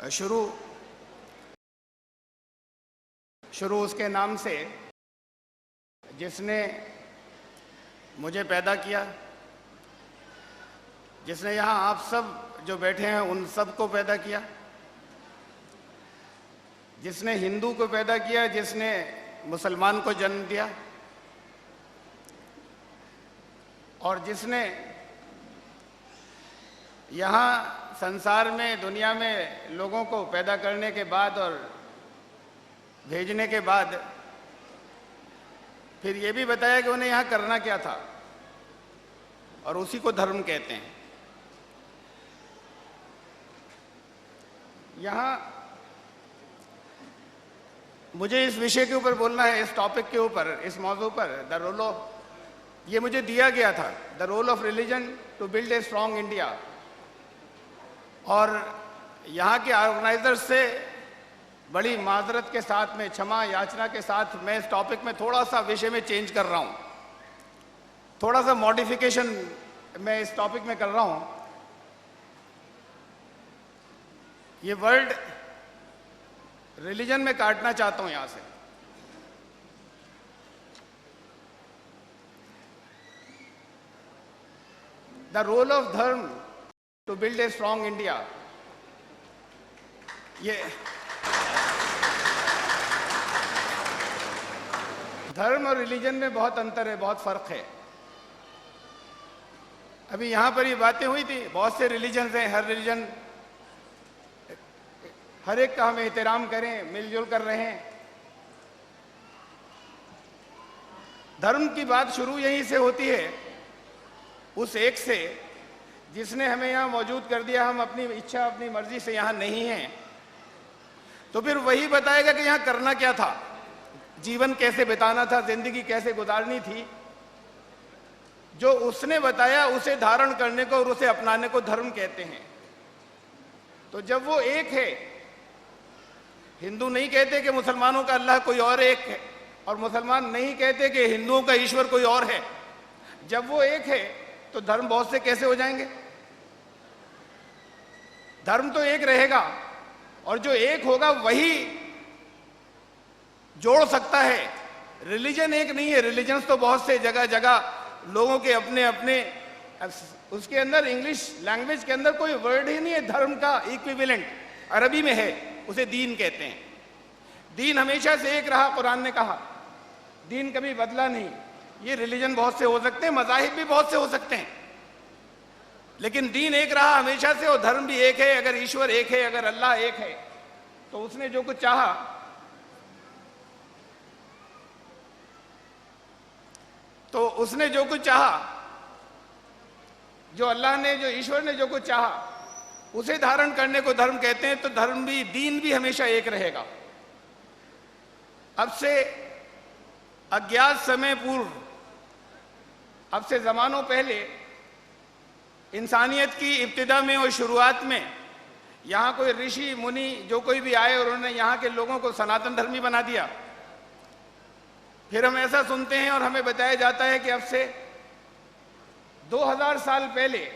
शुरू उसके नाम से जिसने मुझे पैदा किया, जिसने यहाँ आप सब जो बैठे हैं उन सब को पैदा किया, जिसने हिंदू को पैदा किया, जिसने मुसलमान को जन्म दिया और जिसने यहाँ संसार में, दुनिया में लोगों को पैदा करने के बाद और भेजने के बाद फिर ये भी बताया कि उन्हें यहाँ करना क्या था, और उसी को धर्म कहते हैं। यहाँ मुझे इस विषय के ऊपर बोलना है, इस टॉपिक के ऊपर, इस मौजू पर, द रोल ऑफ, ये मुझे दिया गया था, the role of religion to build a strong India. और यहाँ के ऑर्गेनाइजर्स से बड़ी माजरत के साथ में, क्षमा याचना के साथ, मैं इस टॉपिक में थोड़ा सा विषय में चेंज कर रहा हूँ, थोड़ा सा मॉडिफिकेशन मैं इस टॉपिक में कर रहा हूँ। ये वर्ड रिलीजन में काटना चाहता हूँ यहाँ से। The role of dharma to build a strong India. ये धर्म और रिलीजन में बहुत अंतर है, बहुत फर्क है। अभी यहां पर ये बातें हुई थी, बहुत से रिलीजन हैं, हर रिलीजन, हर एक का हम एहतराम करें, मिलजुल कर रहे हैं। धर्म की बात शुरू यहीं से होती है, उस एक से जिसने हमें यहाँ मौजूद कर दिया। हम अपनी इच्छा, अपनी मर्जी से यहाँ नहीं हैं, तो फिर वही बताएगा कि यहाँ करना क्या था, जीवन कैसे बिताना था, जिंदगी कैसे गुजारनी थी। जो उसने बताया उसे धारण करने को और उसे अपनाने को धर्म कहते हैं। तो जब वो एक है, हिंदू नहीं कहते कि मुसलमानों का अल्लाह कोई और एक है, और मुसलमान नहीं कहते कि हिंदुओं का ईश्वर कोई और है। जब वो एक है तो धर्म बहुत से कैसे हो जाएंगे? धर्म तो एक रहेगा, और जो एक होगा वही जोड़ सकता है। रिलीजन एक नहीं है, रिलीजन्स तो बहुत से जगह जगह लोगों के अपने अपने, उसके अंदर इंग्लिश लैंग्वेज के अंदर कोई वर्ड ही नहीं है धर्म का इक्विवेलेंट, अरबी में है, उसे दीन कहते हैं। दीन हमेशा से एक रहा, कुरान ने कहा, दीन कभी बदला नहीं। ये रिलीजन बहुत से हो सकते हैं, मज़ाहिब भी बहुत से हो सकते हैं, लेकिन दीन एक रहा हमेशा से, और धर्म भी एक है। अगर ईश्वर एक है, अगर अल्लाह एक है, तो उसने जो कुछ चाहा, तो उसने जो कुछ चाहा, जो अल्लाह ने, जो ईश्वर ने जो कुछ चाहा, उसे धारण करने को धर्म कहते हैं। तो धर्म भी, दीन भी हमेशा एक रहेगा। अब से अज्ञात समय पूर्व, अब से ज़मानों पहले, इंसानियत की इब्तिदा में और शुरुआत में, यहाँ कोई ऋषि मुनि जो कोई भी आए और उन्होंने यहाँ के लोगों को सनातन धर्मी बना दिया। फिर हम ऐसा सुनते हैं और हमें बताया जाता है कि अब से 2000 साल पहले,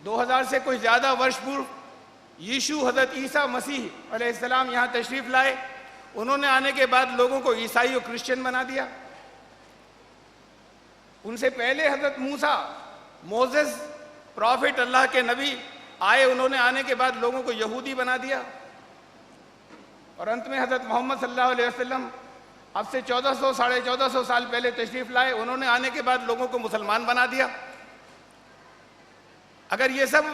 2000 से कुछ ज़्यादा वर्ष पूर्व, यीशु, हज़रत ईसा मसीह अलैहिस्सलाम यहाँ तशरीफ़ लाए। उन्होंने आने के बाद लोगों को ईसाई और क्रिश्चियन बना दिया। उनसे पहले हज़रत मूसा, मोसेस, प्रॉफिट, अल्लाह के नबी आए, उन्होंने आने के बाद लोगों को यहूदी बना दिया। और अंत में हज़रत मोहम्मद सल्लल्लाहु अलैहि वसल्लम अब से 1400, 1450 साल पहले तशरीफ़ लाए। उन्होंने आने के बाद लोगों को मुसलमान बना दिया। अगर ये सब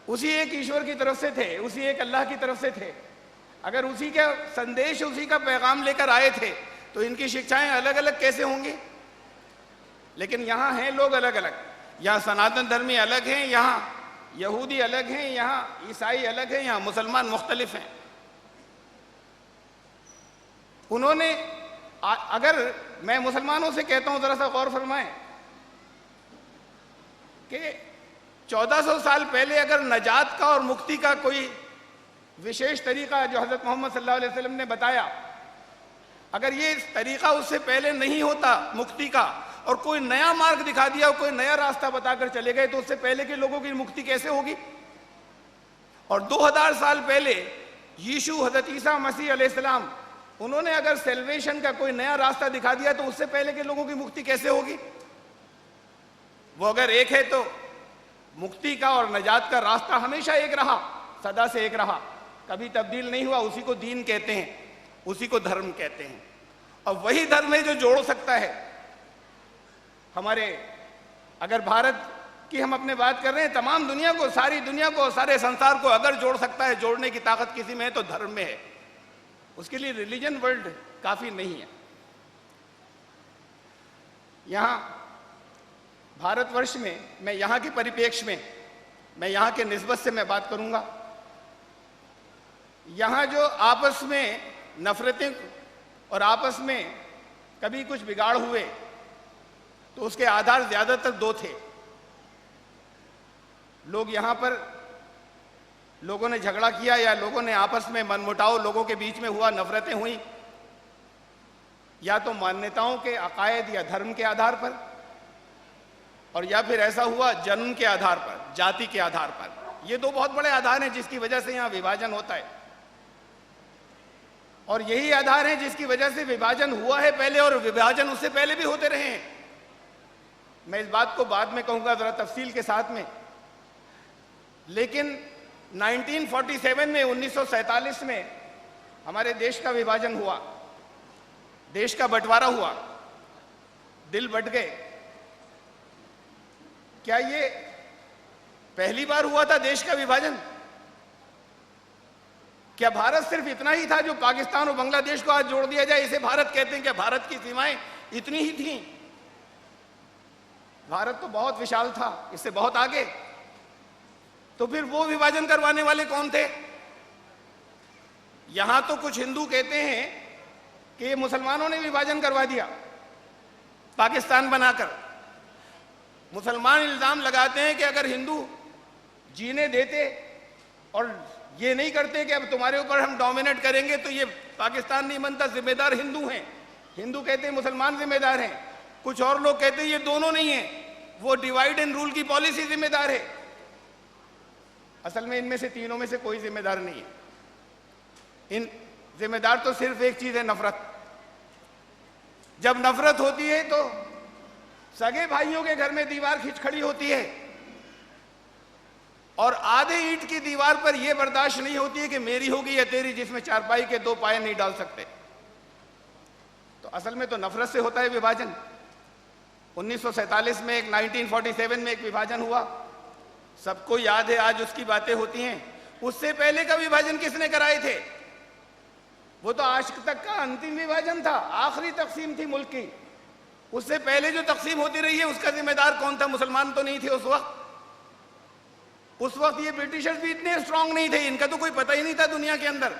उसी एक ईश्वर की तरफ से थे, उसी एक अल्लाह की तरफ से थे, अगर उसी का संदेश, उसी का पैगाम लेकर आए थे, तो इनकी शिक्षाएं अलग अलग कैसे होंगी? लेकिन यहाँ हैं लोग अलग अलग। यहाँ सनातन धर्मी अलग हैं, यहाँ यहूदी अलग हैं, यहाँ ईसाई अलग हैं, यहाँ मुसलमान मुख्तलिफ हैं। उन्होंने, अगर मैं मुसलमानों से कहता हूँ, ज़रा सा गौर फरमाएं कि 1400 साल पहले अगर नजात का और मुक्ति का कोई विशेष तरीका जो हज़रत मोहम्मद सल्लल्लाहु अलैहि वसल्लम ने बताया, अगर ये तरीका उससे पहले नहीं होता मुक्ति का, और कोई नया मार्ग दिखा दिया और कोई नया रास्ता बताकर चले गए, तो उससे पहले के लोगों की मुक्ति कैसे होगी? और 2000 साल पहले यीशु हजरत ईसा मसीह अलैहिस्सलाम उन्होंने अगर सेल्वेशन का कोई नया रास्ता दिखा दिया तो उससे पहले के लोगों की मुक्ति कैसे होगी? वो अगर एक है तो मुक्ति का और नजात का रास्ता हमेशा एक रहा, सदा से एक रहा, कभी तब्दील नहीं हुआ। उसी को दीन कहते हैं, उसी को धर्म कहते हैं। और वही धर्म है जो जोड़ सकता है हमारे, अगर भारत की हम अपने बात कर रहे हैं, तमाम दुनिया को, सारी दुनिया को, सारे संसार को अगर जोड़ सकता है, जोड़ने की ताकत किसी में है तो धर्म में है। उसके लिए रिलीजन वर्ल्ड काफी नहीं है। यहां भारतवर्ष में, मैं यहां के परिप्रेक्ष्य में, मैं यहां के निस्बत से मैं बात करूंगा। यहां जो आपस में नफरतें और आपस में कभी कुछ बिगाड़ हुए तो उसके आधार ज्यादातर दो थे। लोग यहां पर, लोगों ने झगड़ा किया या लोगों ने आपस में मनमुटाव लोगों के बीच में हुआ, नफरतें हुई, या तो मान्यताओं के, अकायद या धर्म के आधार पर, और या फिर ऐसा हुआ जन्म के आधार पर, जाति के आधार पर। ये दो बहुत बड़े आधार हैं जिसकी वजह से यहां विभाजन होता है। और यही आधार है जिसकी वजह से विभाजन हुआ है पहले, और विभाजन उससे पहले भी होते रहे हैं। मैं इस बात को बाद में कहूंगा जरा तफसील के साथ में। लेकिन 1947 में, 1947 में हमारे देश का विभाजन हुआ, देश का बंटवारा हुआ, दिल बंट गए। क्या ये पहली बार हुआ था देश का विभाजन? क्या भारत सिर्फ इतना ही था जो पाकिस्तान और बांग्लादेश को आज जोड़ दिया जाए, इसे भारत कहते हैं? क्या भारत की सीमाएं इतनी ही थीं? भारत तो बहुत विशाल था, इससे बहुत आगे। तो फिर वो विभाजन करवाने वाले कौन थे? यहां तो कुछ हिंदू कहते हैं कि ये मुसलमानों ने विभाजन करवा दिया पाकिस्तान बनाकर। मुसलमान इल्जाम लगाते हैं कि अगर हिंदू जीने देते और ये नहीं करते कि अब तुम्हारे ऊपर हम डोमिनेट करेंगे तो ये पाकिस्तान नहीं बनता, जिम्मेदार हिंदू हैं। हिंदू कहते हैं मुसलमान जिम्मेदार हैं। कुछ और लोग कहते हैं ये दोनों नहीं है, वो डिवाइड एंड रूल की पॉलिसी जिम्मेदार है। असल में इनमें से तीनों में से कोई जिम्मेदार नहीं है। इन जिम्मेदार तो सिर्फ एक चीज है, नफरत। जब नफरत होती है तो सगे भाइयों के घर में दीवार खिंच खड़ी होती है, और आधे ईंट की दीवार पर यह बर्दाश्त नहीं होती है कि मेरी होगी या तेरी, जिसमें चारपाई के दो पाए नहीं डाल सकते। तो असल में तो नफरत से होता है विभाजन। 1947 में एक, 1947 में एक विभाजन हुआ, सबको याद है, आज उसकी बातें होती हैं। उससे पहले का विभाजन किसने कराए थे? वो तो आज तक का अंतिम विभाजन था, आखिरी तकसीम थी मुल्क की। उससे पहले जो तकसीम होती रही है उसका जिम्मेदार कौन था? मुसलमान तो नहीं थे उस वक्त। उस वक्त ये ब्रिटिशर्स भी इतने स्ट्रांग नहीं थे, इनका तो कोई पता ही नहीं था दुनिया के अंदर।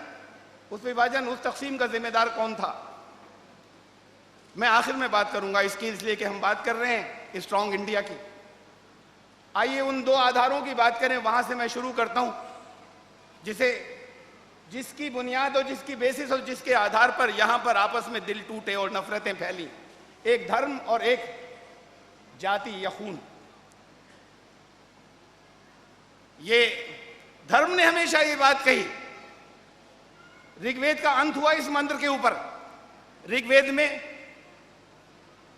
उस विभाजन, उस तकसीम का जिम्मेदार कौन था? मैं आखिर में बात करूंगा इसकी, इसलिए कि हम बात कर रहे हैं स्ट्रांग इंडिया की। आइए उन दो आधारों की बात करें, वहां से मैं शुरू करता हूं, जिसकी बुनियाद और जिसकी बेसिस और जिसके आधार पर यहां पर आपस में दिल टूटे और नफरतें फैली। एक धर्म और एक जाति या खून। ये धर्म ने हमेशा ये बात कही। ऋग्वेद का अंत हुआ इस मंत्र के ऊपर। ऋग्वेद में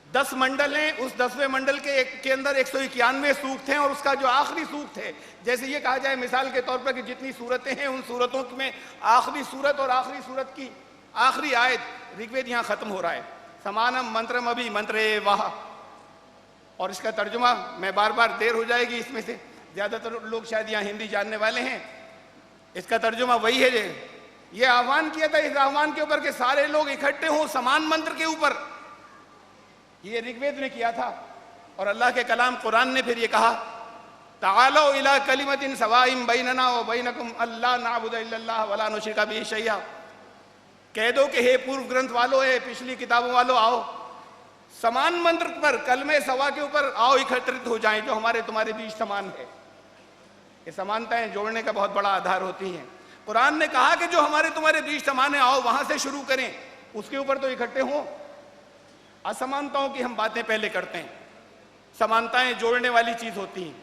10 मंडल हैं, उस 10वें मंडल के अंदर 191 सूक्त हैं, और उसका जो आखिरी सूक्त है, जैसे ये कहा जाए मिसाल के तौर पर कि जितनी सूरतें हैं उन सूरतों में आखिरी सूरत और आखिरी सूरत की आखिरी आयत ऋग्वेद यहां खत्म हो रहा है। समानम मंत्रम अभि मंत्रे वाह। और इसका तर्जुमा, मैं बार बार, देर हो जाएगी, इसमें से ज्यादातर लोग शायद यहाँ हिंदी जानने वाले हैं। इसका तर्जुमा वही है, ये आह्वान किया था इस आह्वान के ऊपर कि सारे लोग इकट्ठे हों समान मंत्र के ऊपर। ये ऋग्वेद ने किया था, और अल्लाह के कलाम कुरान ने फिर ये कहा, तालो इला कलिमतिन सवाइम बैनना व बैनकुम अल्ला नाबुद इल्लल्लाह वला नुश्रिका बिही शैया। कह दो कि हे पूर्व ग्रंथ वालों, हे पिछली किताबों वालों, आओ समान मंत्र पर, कलमे सवा के ऊपर आओ, एकत्रित हो जाएं, जो हमारे तुम्हारे बीच समान है। ये समानताएं जोड़ने का बहुत बड़ा आधार होती हैं। कुरान ने कहा कि जो हमारे तुम्हारे बीच समान है, आओ वहां से शुरू करें, उसके ऊपर तो इकट्ठे हों। असमानताओं की हम बातें पहले करते हैं, समानताएं जोड़ने वाली चीज होती हैं।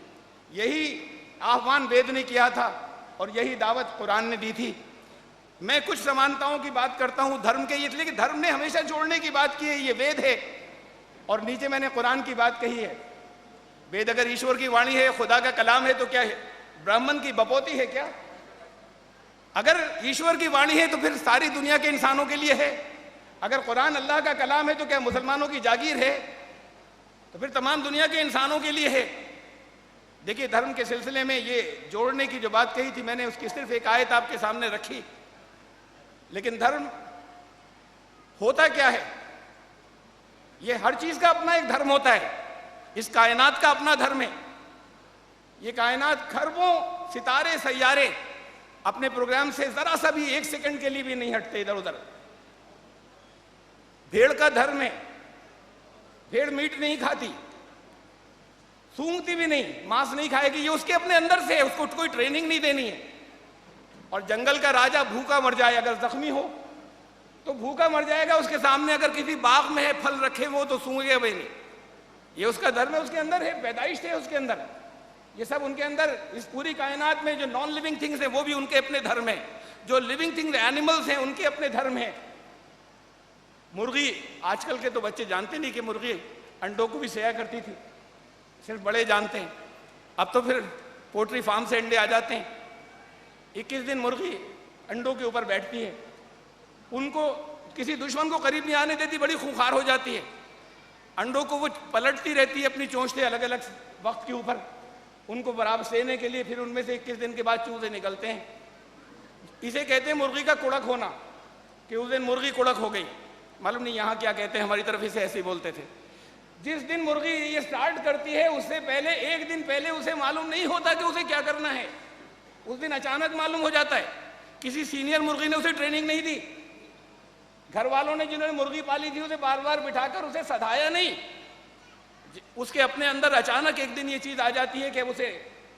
यही आह्वान वेद ने किया था और यही दावत कुरान ने दी थी। मैं कुछ समानताओं की बात करता हूं धर्म के, इसलिए कि धर्म ने हमेशा जोड़ने की बात की है, ये वेद है और नीचे मैंने कुरान की बात कही है। वेद अगर ईश्वर की वाणी है, खुदा का कलाम है, तो क्या है, ब्राह्मण की बपौती है क्या? अगर ईश्वर की वाणी है तो फिर सारी दुनिया के इंसानों के लिए है। अगर कुरान अल्लाह का कलाम है तो क्या मुसलमानों की जागीर है? तो फिर तमाम दुनिया के इंसानों के लिए है। देखिए, धर्म के सिलसिले में ये जोड़ने की जो बात कही थी मैंने, उसकी सिर्फ एक आयत आपके सामने रखी। लेकिन धर्म होता क्या है? ये हर चीज का अपना एक धर्म होता है। इस कायनात का अपना धर्म है। ये कायनात खरबों सितारे सैयारे अपने प्रोग्राम से जरा सा भी एक सेकंड के लिए भी नहीं हटते इधर उधर। भेड़ का धर्म है, भेड़ मीट नहीं खाती, सूंघती भी नहीं, मांस नहीं खाएगी, ये उसके अपने अंदर से है, उसको कोई ट्रेनिंग नहीं देनी है। और जंगल का राजा भूखा मर जाए, अगर जख्मी हो तो भूखा मर जाएगा। उसके सामने अगर किसी बाग में है फल रखे वो तो सूंघेगा भी नहीं। ये उसका धर्म है, उसके अंदर है, पैदाइश है उसके अंदर। ये सब उनके अंदर, इस पूरी कायनात में जो नॉन लिविंग थिंग्स हैं वो भी उनके अपने धर्म है, जो लिविंग थिंग्स एनिमल्स हैं उनके अपने धर्म है। मुर्गी, आजकल के तो बच्चे जानते नहीं कि मुर्गी अंडों को भी सेया करती थी, सिर्फ बड़े जानते हैं। अब तो फिर पोल्ट्री फार्म से अंडे आ जाते हैं। 21 दिन मुर्गी अंडों के ऊपर बैठती है, उनको किसी दुश्मन को करीब नहीं आने देती, बड़ी खूंखार हो जाती है। अंडों को वो पलटती रहती है अपनी चोंच से अलग अलग वक्त के ऊपर, उनको बराबर सेने के लिए। फिर उनमें से 21 दिन के बाद चूजे निकलते हैं। इसे कहते हैं मुर्गी का कुड़क होना, कि उस दिन मुर्गी कुड़क हो गई। मालूम नहीं यहाँ क्या कहते हैं, हमारी तरफ इसे ऐसे ही बोलते थे। जिस दिन मुर्गी ये स्टार्ट करती है उससे पहले, एक दिन पहले उसे मालूम नहीं होता कि उसे क्या करना है। उस दिन अचानक मालूम हो जाता है। किसी सीनियर मुर्गी ने उसे ट्रेनिंग नहीं दी, घर वालों ने जिन्होंने मुर्गी पाली थी उसे बार बार बिठाकर उसे सधाया नहीं। उसके अपने अंदर अचानक एक दिन ये चीज आ जाती है कि उसे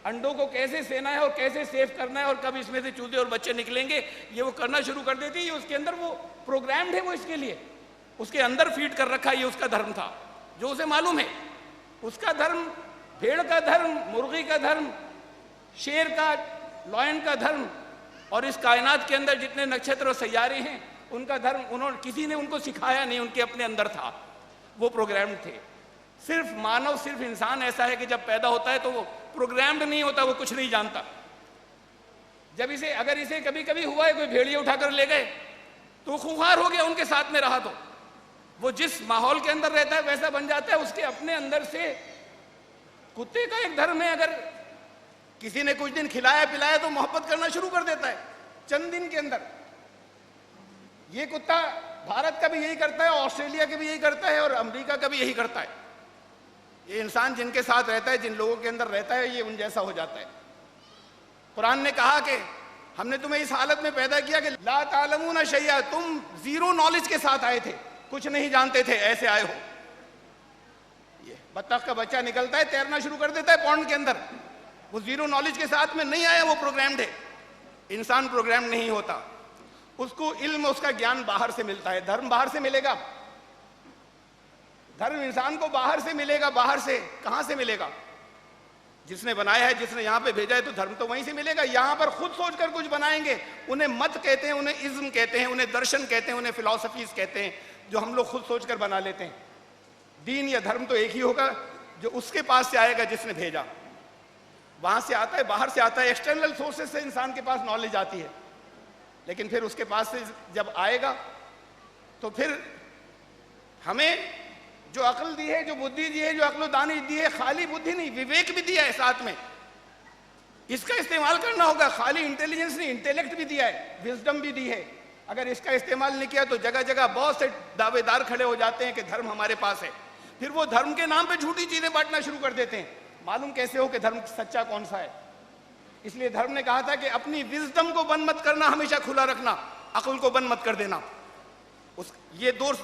अंडों को कैसे सेना है और कैसे सेव करना है और कब इसमें से चूजे और बच्चे निकलेंगे, ये वो करना शुरू कर देती है। ये उसके अंदर वो प्रोग्राम्ड है, वो इसके लिए उसके अंदर फीड कर रखा है। ये उसका धर्म था जो उसे मालूम है। उसका धर्म, भेड़ का धर्म, मुर्गी का धर्म, शेर का, लॉयन का धर्म, और इस कायनात के अंदर जितने नक्षत्र और सैयारे हैं उनका धर्म, उन्होंने किसी ने उनको सिखाया नहीं, उनके अपने अंदर था, वो प्रोग्राम्ड थे। सिर्फ मानव, सिर्फ इंसान ऐसा है कि जब पैदा होता है तो वो प्रोग्राम्ड नहीं होता, वो कुछ नहीं जानता। जब इसे, अगर इसे कभी कभी हुआ है कोई भेड़िए उठाकर ले गए तो वो खूंखार हो गया, उनके साथ में रहा तो वो जिस माहौल के अंदर रहता है वैसा बन जाता है। उसके अपने अंदर से, कुत्ते का एक धर्म है, अगर किसी ने कुछ दिन खिलाया पिलाया तो मोहब्बत करना शुरू कर देता है चंद दिन के अंदर। ये कुत्ता भारत का भी यही करता है, ऑस्ट्रेलिया का भी यही करता है और अमेरिका का भी यही करता है। ये इंसान जिनके साथ रहता है, जिन लोगों के अंदर रहता है, ये उन जैसा हो जाता है। कुरान ने कहा कि हमने तुम्हें इस हालत में पैदा किया कि ला तालमूना शैया, तुम जीरो नॉलेज के साथ आए थे, कुछ नहीं जानते थे, ऐसे आए हो। ये बत्तख का बच्चा निकलता है, तैरना शुरू कर देता है पॉन्ड के अंदर, वो जीरो नॉलेज के साथ में नहीं आया, वो प्रोग्राम्ड है। इंसान प्रोग्राम नहीं होता, उसको इल्म, उसका ज्ञान बाहर से मिलता है। धर्म बाहर से मिलेगा, धर्म इंसान को बाहर से मिलेगा। बाहर से कहां से मिलेगा? जिसने बनाया है, जिसने यहां पे भेजा है, तो धर्म तो वहीं से मिलेगा। यहां पर खुद सोचकर कुछ बनाएंगे, उन्हें मत कहते हैं, उन्हें इज्म कहते हैं, उन्हें दर्शन कहते हैं, उन्हें फिलॉसफीज कहते हैं, जो हम लोग खुद सोचकर बना लेते हैं। दीन या धर्म तो एक ही होगा, जो उसके पास से आएगा जिसने भेजा। वहां से आता है, बाहर से आता है, एक्सटर्नल सोर्सेस से इंसान के पास नॉलेज आती है। लेकिन फिर उसके पास से जब आएगा तो फिर हमें जो अक्ल दी है, जो बुद्धि दी है, जो अक्ल दानी दी है, खाली बुद्धि नहीं, विवेक भी दिया है साथ में, इसका इस्तेमाल करना होगा। खाली इंटेलिजेंस नहीं, इंटेलेक्ट भी दिया है, विजडम भी दी है। अगर इसका इस्तेमाल नहीं किया तो जगह जगह बहुत से दावेदार खड़े हो जाते हैं कि धर्म हमारे पास है। फिर वो धर्म के नाम पे झूठी चीजें बांटना शुरू कर देते हैं। मालूम कैसे हो कि धर्म सच्चा कौन सा है? इसलिए धर्म ने कहा था कि अपनी विजडम को बंद मत करना, हमेशा खुला रखना, अक्ल को बंद मत कर देना। ये दोष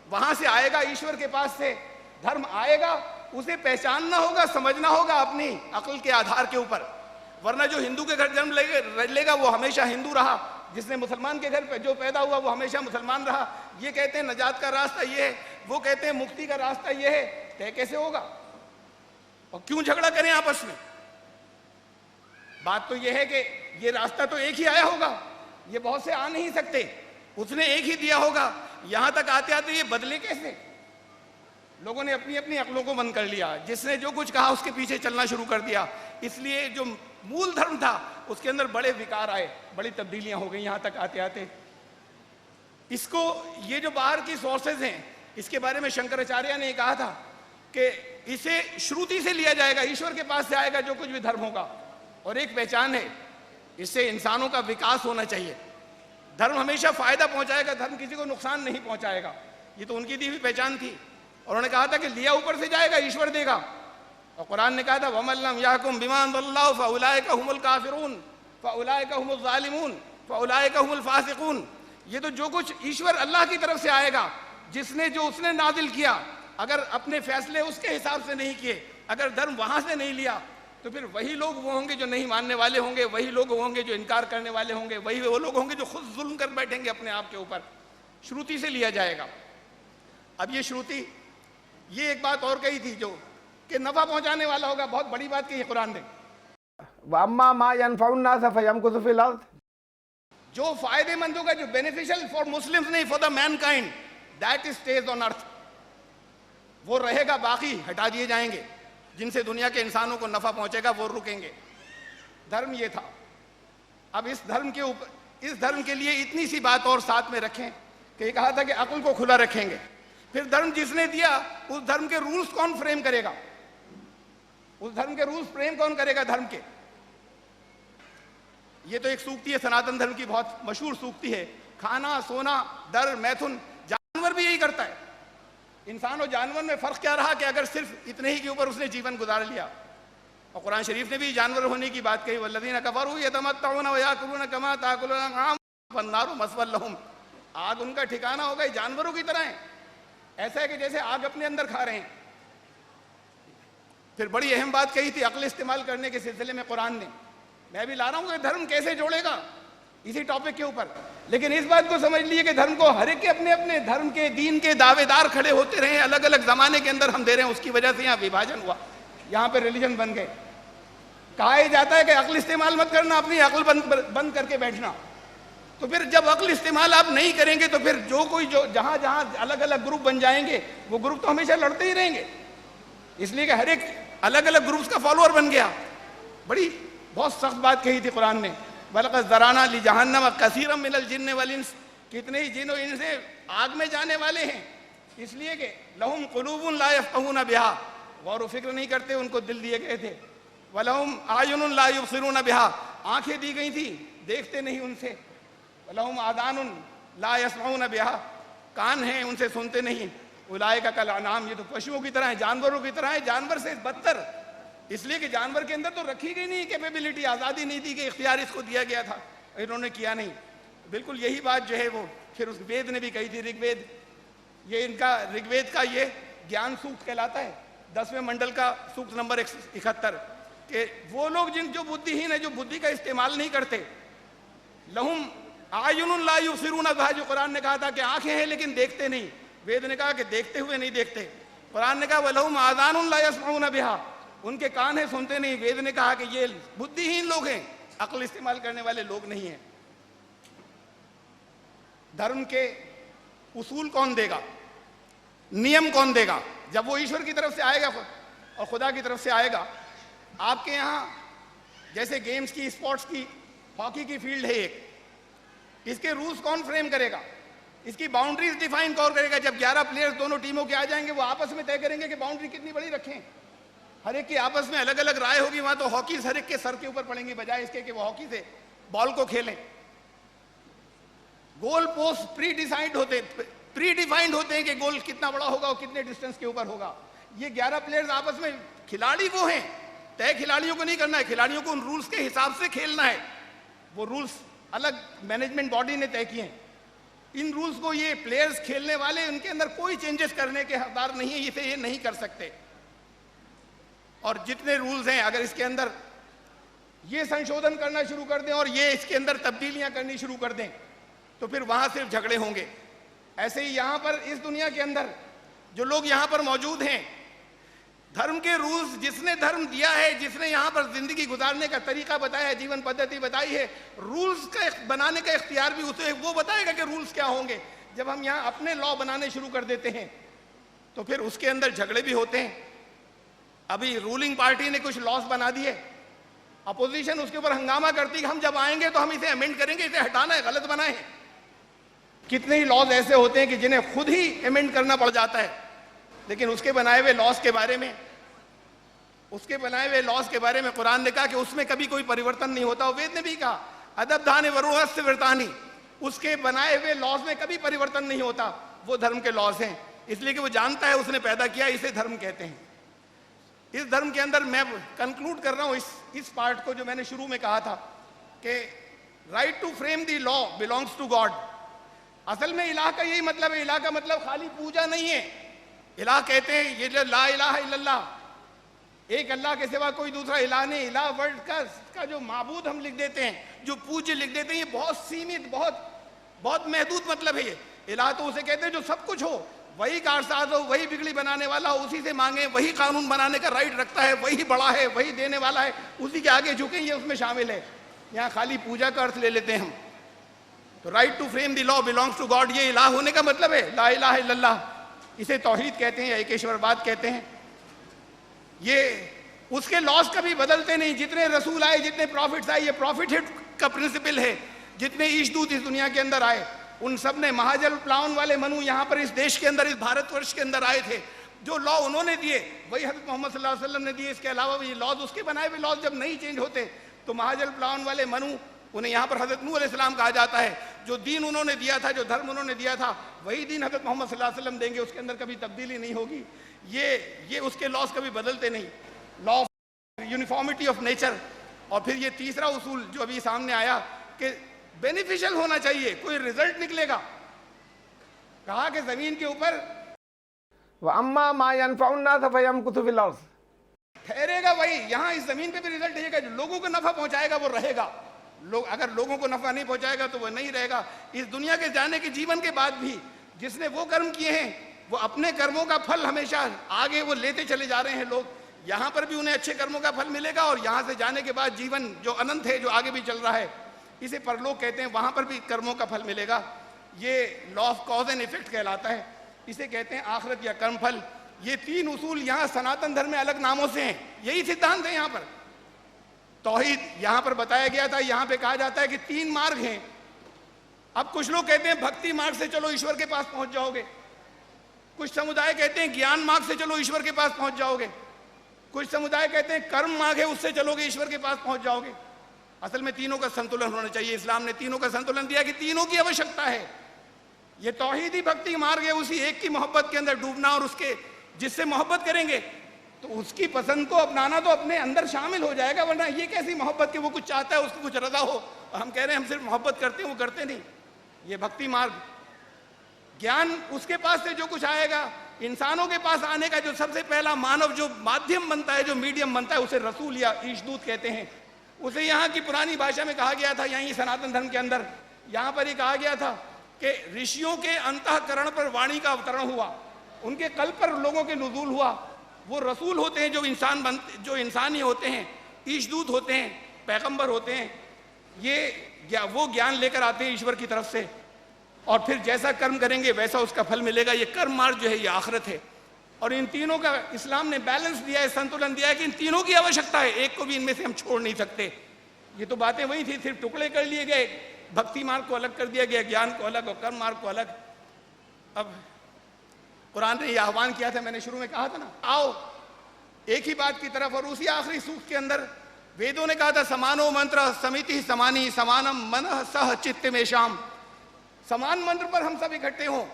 वहां से आएगा, ईश्वर के पास से धर्म आएगा, उसे पहचानना होगा, समझना होगा अपनी अक्ल के आधार के ऊपर। वरना जो हिंदू के घर जन्म लेगा वो हमेशा हिंदू रहा, जिसने मुसलमान के घर पे जो पैदा हुआ वो हमेशा मुसलमान रहा। ये कहते हैं नजात का रास्ता ये है, वो कहते हैं मुक्ति का रास्ता ये है। तय कैसे होगा? और क्यों झगड़ा करें आपस में? बात तो यह है कि ये रास्ता तो एक ही आया होगा, ये बहुत से आ नहीं सकते, उसने एक ही दिया होगा। यहां तक आते आते ये बदले कैसे? लोगों ने अपनी अपनी अक्लों को बंद कर लिया, जिसने जो कुछ कहा उसके पीछे चलना शुरू कर दिया। इसलिए जो मूल धर्म था उसके अंदर बड़े विकार आए, बड़ी तब्दीलियां हो गई यहां तक आते आते। इसको, ये जो बाहर की सोर्सेज हैं, इसके बारे में शंकराचार्य ने कहा था कि इसे श्रुति से लिया जाएगा, ईश्वर के पास से आएगा जो कुछ भी धर्म होगा, और एक पहचान है, इससे इंसानों का विकास होना चाहिए। धर्म हमेशा फायदा पहुंचाएगा, धर्म किसी को नुकसान नहीं पहुंचाएगा। ये तो उनकी दी हुई पहचान थी। और उन्होंने कहा था कि लिया ऊपर से जाएगा, ईश्वर देगा। और कुरान ने कहा था वमल्लम याकुम बिमा अनज़लल्लाहु फउलाइका हुमुल काफिरून फउलाइका हुमुज़ ज़ालिमून फउलाइका हुमुल फासिकून। ये तो जो कुछ ईश्वर अल्लाह की तरफ से आएगा, जिसने जो उसने नाजिल किया, अगर अपने फैसले उसके हिसाब से नहीं किए, अगर धर्म वहां से नहीं लिया, तो फिर वही लोग वो होंगे जो नहीं मानने वाले होंगे, वही लोग होंगे जो इनकार करने वाले होंगे, वही वो लोग होंगे जो खुद जुल्म कर बैठेंगे अपने आप के ऊपर। श्रुति से लिया जाएगा। अब ये श्रुति, ये एक बात और कही थी जो कि नफा पहुंचाने वाला होगा, बहुत बड़ी बात कही कुरान ने। वअम्मा मा यनफउन नास फयमकुसु फिल अर्द, जो फायदेमंद होगा, जो बेनिफिशियल फॉर मुस्लिम्स नहीं, for the Mankind, that is stage on earth, वो रहेगा, बाकी हटा दिए जाएंगे। जिनसे दुनिया के इंसानों को नफा पहुंचेगा वो रुकेंगे। धर्म ये था। अब इस धर्म के ऊपर, इस धर्म के लिए इतनी सी बात और साथ में रखें कि कहा था कि अक्ल को खुला रखेंगे। फिर धर्म जिसने दिया, उस धर्म के रूल्स कौन फ्रेम करेगा? उस धर्म के रूल्स फ्रेम कौन करेगा धर्म के? ये तो एक सूक्ति है सनातन धर्म की, बहुत मशहूर सूक्ति है, खाना सोना दर मैथुन। जानवर भी यही करता है। इंसान और जानवर में फर्क क्या रहा कि अगर सिर्फ इतने ही के ऊपर उसने जीवन गुजार लिया। और कुरान शरीफ ने भी जानवर होने की बात कही, वल्लज़ीना कफ़रू यतमत्तऊना व याकुलूना कमा ताकुलुल अनआम वन्नारु मस्वल लहुम। आग उनका ठिकाना होगा, जानवरों की तरह है। ऐसा है कि जैसे आग अपने अंदर खा रहे हैं। फिर बड़ी अहम बात कही थी अक्ल इस्तेमाल करने के सिलसिले में कुरान ने। मैं भी ला रहा हूं कि धर्म कैसे जोड़ेगा इसी टॉपिक के ऊपर। लेकिन इस बात को समझ लिए कि धर्म को हर एक के अपने अपने धर्म के, दीन के दावेदार खड़े होते रहे, अलग अलग जमाने के अंदर हम दे रहे हैं, उसकी वजह से यहाँ विभाजन हुआ, यहाँ पे रिलीजन बन गए। कहा जाता है कि अक्ल इस्तेमाल मत करना, अपनी अक्ल बंद करके बैठना। तो फिर जब अक्ल इस्तेमाल आप नहीं करेंगे तो फिर जो कोई जो जहां जहां अलग अलग ग्रुप बन जाएंगे, वो ग्रुप तो हमेशा लड़ते ही रहेंगे। इसलिए कि हर एक अलग अलग ग्रुप्स का फॉलोअर बन गया। बड़ी बहुत सख्त बात कही थी कुरान ने, वलक़द ज़राना लि जहन्नम कसीरम मिनल जिन्न वल इंस, कितने ही जिन और इंस आग में जाने वाले हैं। इसलिए कि लहुम कुलूबुन ला यफ़क़हूना बिहा, गौर व फिक्र नहीं करते, उनको दिल दिए गए थे। वलहुम आयुनुन ला युबसिरूना बिहा, आंखें दी गई थी, देखते नहीं उनसे। वलहुम आदानुन ला यस्मऊना बिहा, कान हैं उनसे सुनते नहीं। उलाइका कल अनाम, ये तो पशुओं की तरह है, जानवरों की तरह है, जानवर से बदतर। इसलिए कि जानवर के अंदर तो रखी गई नहीं कैपेबिलिटी, आज़ादी नहीं दी कि इख्तियार इसको दिया गया था, इन्होंने किया नहीं। बिल्कुल यही बात जो है वो फिर उस वेद ने भी कही थी, ऋग्वेद। ये इनका ऋग्वेद का ये ज्ञान सूक्त कहलाता है, 10वें मंडल का सूक्त नंबर 71, कि वो लोग जिन जो बुद्धिहीन है, जो बुद्धि का इस्तेमाल नहीं करते, लहुम आयुनुन ला युबसिरूना बिहा, जो कुरान ने कहा था कि आंखें हैं लेकिन देखते नहीं, वेद ने कहा कि देखते हुए नहीं देखते। कुरान ने कहा वलहुम आज़ानुन ला यस्मऊना बिहा, उनके कान है सुनते नहीं। वेद ने कहा कि ये बुद्धिहीन लोग हैं, अक्ल इस्तेमाल करने वाले लोग नहीं हैं। धर्म के उसूल कौन देगा, नियम कौन देगा? जब वो ईश्वर की तरफ से आएगा और खुदा की तरफ से आएगा। आपके यहाँ जैसे गेम्स की, स्पोर्ट्स की, हॉकी की फील्ड है एक, इसके रूल्स कौन फ्रेम करेगा? इसकी बाउंड्रीज डिफाइन कौन करेगा? जब 11 प्लेयर्स दोनों टीमों के आ जाएंगे, वो आपस में तय करेंगे कि बाउंड्री कितनी बड़ी रखें। हर एक की आपस में अलग अलग राय होगी। वहां तो हॉकी हर एक के सर के ऊपर पड़ेंगी, बजाय इसके कि वो हॉकी से बॉल को खेलें। गोल पोस्ट प्री डिसाइड होते, प्री डिफाइंड होते हैं कि गोल कितना बड़ा होगा और कितने डिस्टेंस के ऊपर होगा। ये 11 प्लेयर्स आपस में, खिलाड़ी वो हैं, तय खिलाड़ियों को नहीं करना है, खिलाड़ियों को उन रूल्स के हिसाब से खेलना है। वो रूल्स अलग मैनेजमेंट बॉडी ने तय किए हैं। इन रूल्स को ये प्लेयर्स खेलने वाले, उनके अंदर कोई चेंजेस करने के हकदार नहीं है, इसे ये नहीं कर सकते। और जितने रूल्स हैं, अगर इसके अंदर ये संशोधन करना शुरू कर दें और ये इसके अंदर तब्दीलियां करनी शुरू कर दें, तो फिर वहां सिर्फ झगड़े होंगे। ऐसे ही यहां पर इस दुनिया के अंदर जो लोग यहां पर मौजूद हैं, धर्म के रूल्स, जिसने धर्म दिया है, जिसने यहाँ पर जिंदगी गुजारने का तरीका बताया है, जीवन पद्धति बताई है, रूल्स का बनाने का इख्तियार भी उसे वो बताएगा कि रूल्स क्या होंगे। जब हम यहाँ अपने लॉ बनाने शुरू कर देते हैं तो फिर उसके अंदर झगड़े भी होते हैं। अभी रूलिंग पार्टी ने कुछ लॉस बना दिए, अपोजिशन उसके ऊपर हंगामा करती है, हम जब आएंगे तो हम इसे अमेंड करेंगे, इसे हटाना है, गलत बनाए हैं। कितने ही लॉज ऐसे होते हैं कि जिन्हें खुद ही अमेंड करना पड़ जाता है, लेकिन उसके बनाए हुए लॉस के बारे में, कुरान ने कहा कि उसमें कभी कोई परिवर्तन नहीं होता। वेद ने भी कहा अदब धाने वरुणस्य वर्तानी, उसके बनाए हुए लॉज में कभी परिवर्तन नहीं होता। वो धर्म के लॉज हैं, इसलिए कि वो जानता है उसने पैदा किया, इसे धर्म कहते हैं। इस धर्म के अंदर मैं कंक्लूड कर रहा हूं इस पार्ट को जो मैंने शुरू में कहा था कि right to frame the law belongs to God. असल में इलाह का यही मतलब है। इलाह का मतलब खाली पूजा नहीं है। इलाह कहते हैं ये ला इलाहा इल्लल्लाह, एक अल्लाह के सिवा कोई दूसरा इलाह नहीं। इलाह वर्ड का जो माबूद हम लिख देते हैं, जो पूज्य लिख देते हैं, ये बहुत सीमित, बहुत महदूद मतलब है। ये इलाह तो उसे कहते हैं जो सब कुछ हो, वही कारसाज हो, वही बिगड़ी बनाने वाला हो, उसी से मांगे, वही कानून बनाने का राइट रखता है, वही बड़ा है, वही देने वाला है, उसी के आगे झुके, ये उसमें शामिल है। यहाँ खाली पूजा का अर्थ ले लेते हैं हम। तो right to frame the law belongs to God, ये इलाह होने का मतलब है, ला इलाहा इल्लल्लाह। इसे तौहीद कहते हैं या एकेश्वरवाद कहते हैं। ये उसके लॉस कभी बदलते नहीं। जितने रसूल आए, जितने प्रॉफिट्स आए, ये प्रॉफिट का प्रिंसिपल है। जितने ईशदूत इस दुनिया के अंदर आए, उन सब ने महाजल प्लावन वाले मनु यहाँ पर इस देश के अंदर, इस भारतवर्ष के अंदर आए थे। जो लॉ उन्होंने दिए वही हज़रत मोहम्मद सल्लल्लाहु अलैहि वसल्लम ने दिए। इसके अलावा भी लॉज, उसके बनाए हुए लॉज जब नहीं चेंज होते तो महाजल प्लावन वाले मनु, उन्हें यहाँ पर हज़रत नूह अलैहिस्सलाम कहा जाता है। जो दीन उन्होंने दिया था, जो धर्म उन्होंने दिया था, वही दीन हज़रत मोहम्मद सल्लल्लाहु अलैहि वसल्लम देंगे। उसके अंदर कभी तब्दीली नहीं होगी। ये उसके लॉज कभी बदलते नहीं। Law of uniformity of nature. और फिर ये तीसरा उसूल जो अभी सामने आया कि बेनिफिशियल होना चाहिए, कोई रिजल्ट निकलेगा। कहा कि जमीन के ऊपर वअम्मा मा यनफउन नास फयमकुसु फिल अर्ज़, ठहरेगा वही। यहाँ इस जमीन पे भी रिजल्ट देगा। जो लोगों को नफा पहुंचाएगा वो रहेगा। अगर लोगों को नफा नहीं पहुंचाएगा तो वो नहीं रहेगा। इस दुनिया के जाने के जीवन के बाद भी जिसने वो कर्म किए हैं, वो अपने कर्मों का फल हमेशा आगे वो लेते चले जा रहे हैं। लोग यहाँ पर भी उन्हें अच्छे कर्मों का फल मिलेगा और यहाँ से जाने के बाद जीवन जो अनंत है, जो आगे भी चल रहा है, इसे परलोक कहते हैं, वहाँ पर भी कर्मों का फल मिलेगा। ये law of cause and effect कहलाता है। इसे कहते हैं आखिरत या कर्म फल। ये तीन उसूल यहाँ सनातन धर्म में अलग नामों से हैं। यही सिद्धांत है यहाँ पर। तौहीद यहाँ पर बताया गया था। यहाँ पे कहा जाता है कि तीन मार्ग हैं। अब कुछ लोग कहते हैं भक्ति मार्ग से चलो ईश्वर के पास पहुंच जाओगे। कुछ समुदाय कहते हैं ज्ञान मार्ग से चलो ईश्वर के पास पहुंच जाओगे। कुछ समुदाय कहते हैं कर्म मार्ग है, उससे चलोगे ईश्वर के पास पहुंच जाओगे। असल में तीनों का संतुलन होना चाहिए। इस्लाम ने तीनों का संतुलन दिया कि तीनों की आवश्यकता है। ये तौहीदी भक्ति मार्ग है, उसी एक की मोहब्बत के अंदर डूबना, और उसके जिससे मोहब्बत करेंगे तो उसकी पसंद को अपनाना तो अपने अंदर शामिल हो जाएगा। वरना ये कैसी मोहब्बत कि वो कुछ चाहता है, उसको कुछ रजा हो, और हम कह रहे हैं हम सिर्फ मोहब्बत करते हैं, वो करते नहीं। ये भक्ति मार्ग। ज्ञान उसके पास से जो कुछ आएगा, इंसानों के पास आने का जो सबसे पहला मानव जो माध्यम बनता है, जो मीडियम बनता है, उसे रसूल या ईशदूत कहते हैं। उसे यहाँ की पुरानी भाषा में कहा गया था, यहीं सनातन धर्म के अंदर यहाँ पर ही कहा गया था कि ऋषियों के अंतःकरण पर वाणी का अवतरण हुआ, उनके कल्प पर लोगों के नुज़ूल हुआ। वो रसूल होते हैं जो इंसान ही होते हैं, ईशदूत होते हैं, पैगंबर होते हैं। वो ज्ञान लेकर आते हैं ईश्वर की तरफ से, और फिर जैसा कर्म करेंगे वैसा उसका फल मिलेगा। ये कर्म मार्ग जो है ये आखिरत है। और इन तीनों का इस्लाम ने बैलेंस दिया है, संतुलन दिया है कि इन तीनों की आवश्यकता है, एक को भी इनमें से हम छोड़ नहीं सकते। ये तो बातें वही थी, सिर्फ टुकड़े कर लिए गए। भक्ति मार्ग को अलग कर दिया गया, ज्ञान को अलग और कर्म मार्ग को अलग। अब कुरान ने यह आह्वान किया था, मैंने शुरू में कहा था ना, आओ एक ही बात की तरफ। और उसी आखिरी सूक्त के अंदर वेदों ने कहा था समानो मंत्र समिति समानी समानम मन सह चित्त में शाम। समान मंत्र पर हम सब इकट्ठे हों,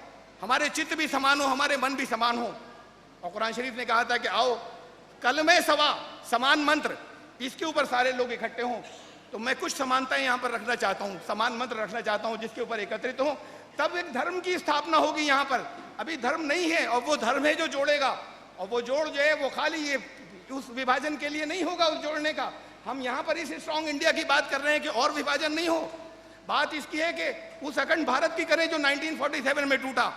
हमारे चित्त भी समान हो, हमारे मन भी समान हो। और कुरान शरीफ ने कहा था कि आओ कलमे सवा, समान मंत्र, इसके ऊपर सारे लोग इकट्ठे हों। तो मैं कुछ समानताएं यहाँ पर रखना चाहता हूँ, समान मंत्र रखना चाहता हूँ, जिसके ऊपर एकत्रित हों। तब एक धर्म की स्थापना होगी यहाँ पर। अभी धर्म नहीं है, और वो धर्म है जो जोड़ेगा। और वो जोड़ जो है वो खाली ये उस विभाजन के लिए नहीं होगा, उस जोड़ने का। हम यहाँ पर इस स्ट्रॉन्ग इंडिया की बात कर रहे हैं कि और विभाजन नहीं हो। बात इसकी है कि उस अखंड भारत की करें जो 1947 में टूटा,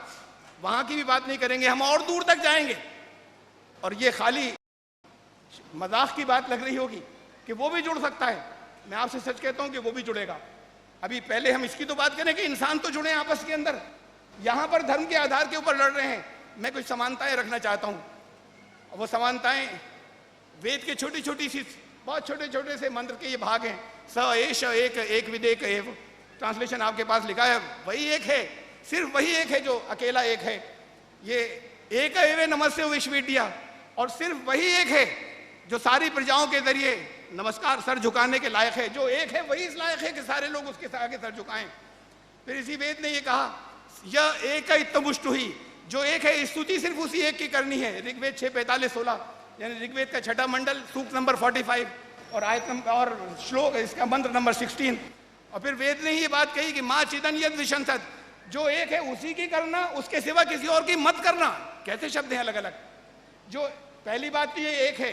वहां की भी बात नहीं करेंगे। हम और दूर तक जाएंगे। और ये खाली मजाक की बात लग रही होगी कि वो भी जुड़ सकता है। मैं आपसे सच कहता हूं कि वो भी जुड़ेगा। अभी पहले हम इसकी तो बात करें कि इंसान तो जुड़े आपस के अंदर। यहां पर धर्म के आधार के ऊपर लड़ रहे हैं। मैं कुछ समानताएं रखना चाहता हूं। वो समानताएं वेद के छोटी छोटी सी, बहुत छोटे छोटे से मंत्र के ये भाग हैं। स एष एक, एक विदेक एव। ट्रांसलेशन आपके पास लिखा है, वही एक है, सिर्फ वही एक है जो अकेला एक है। ये एक एवे नमस्ते विश्वविद्या, और सिर्फ वही एक है जो सारी प्रजाओं के जरिए नमस्कार सर झुकाने के लायक है। जो एक है वही इस लायक है कि सारे लोग उसके आगे सर झुकाएं। फिर इसी वेद ने ये कहा, यह एक इत्तमुष्टु ही, जो एक है स्तुति सिर्फ उसी एक की करनी है। ऋग्वेद 6:45-16, यानी ऋग्वेद का छठा मंडल, सूक्त नंबर 45 और आयत और श्लोक इसका मंत्र नंबर 16। और फिर वेद ने ये बात कही कि माँ चिदन यद विशंसत, जो एक है उसी की करना, उसके सिवा किसी और की मत करना। कैसे शब्द हैं अलग अलग। जो पहली बात तो ये एक है,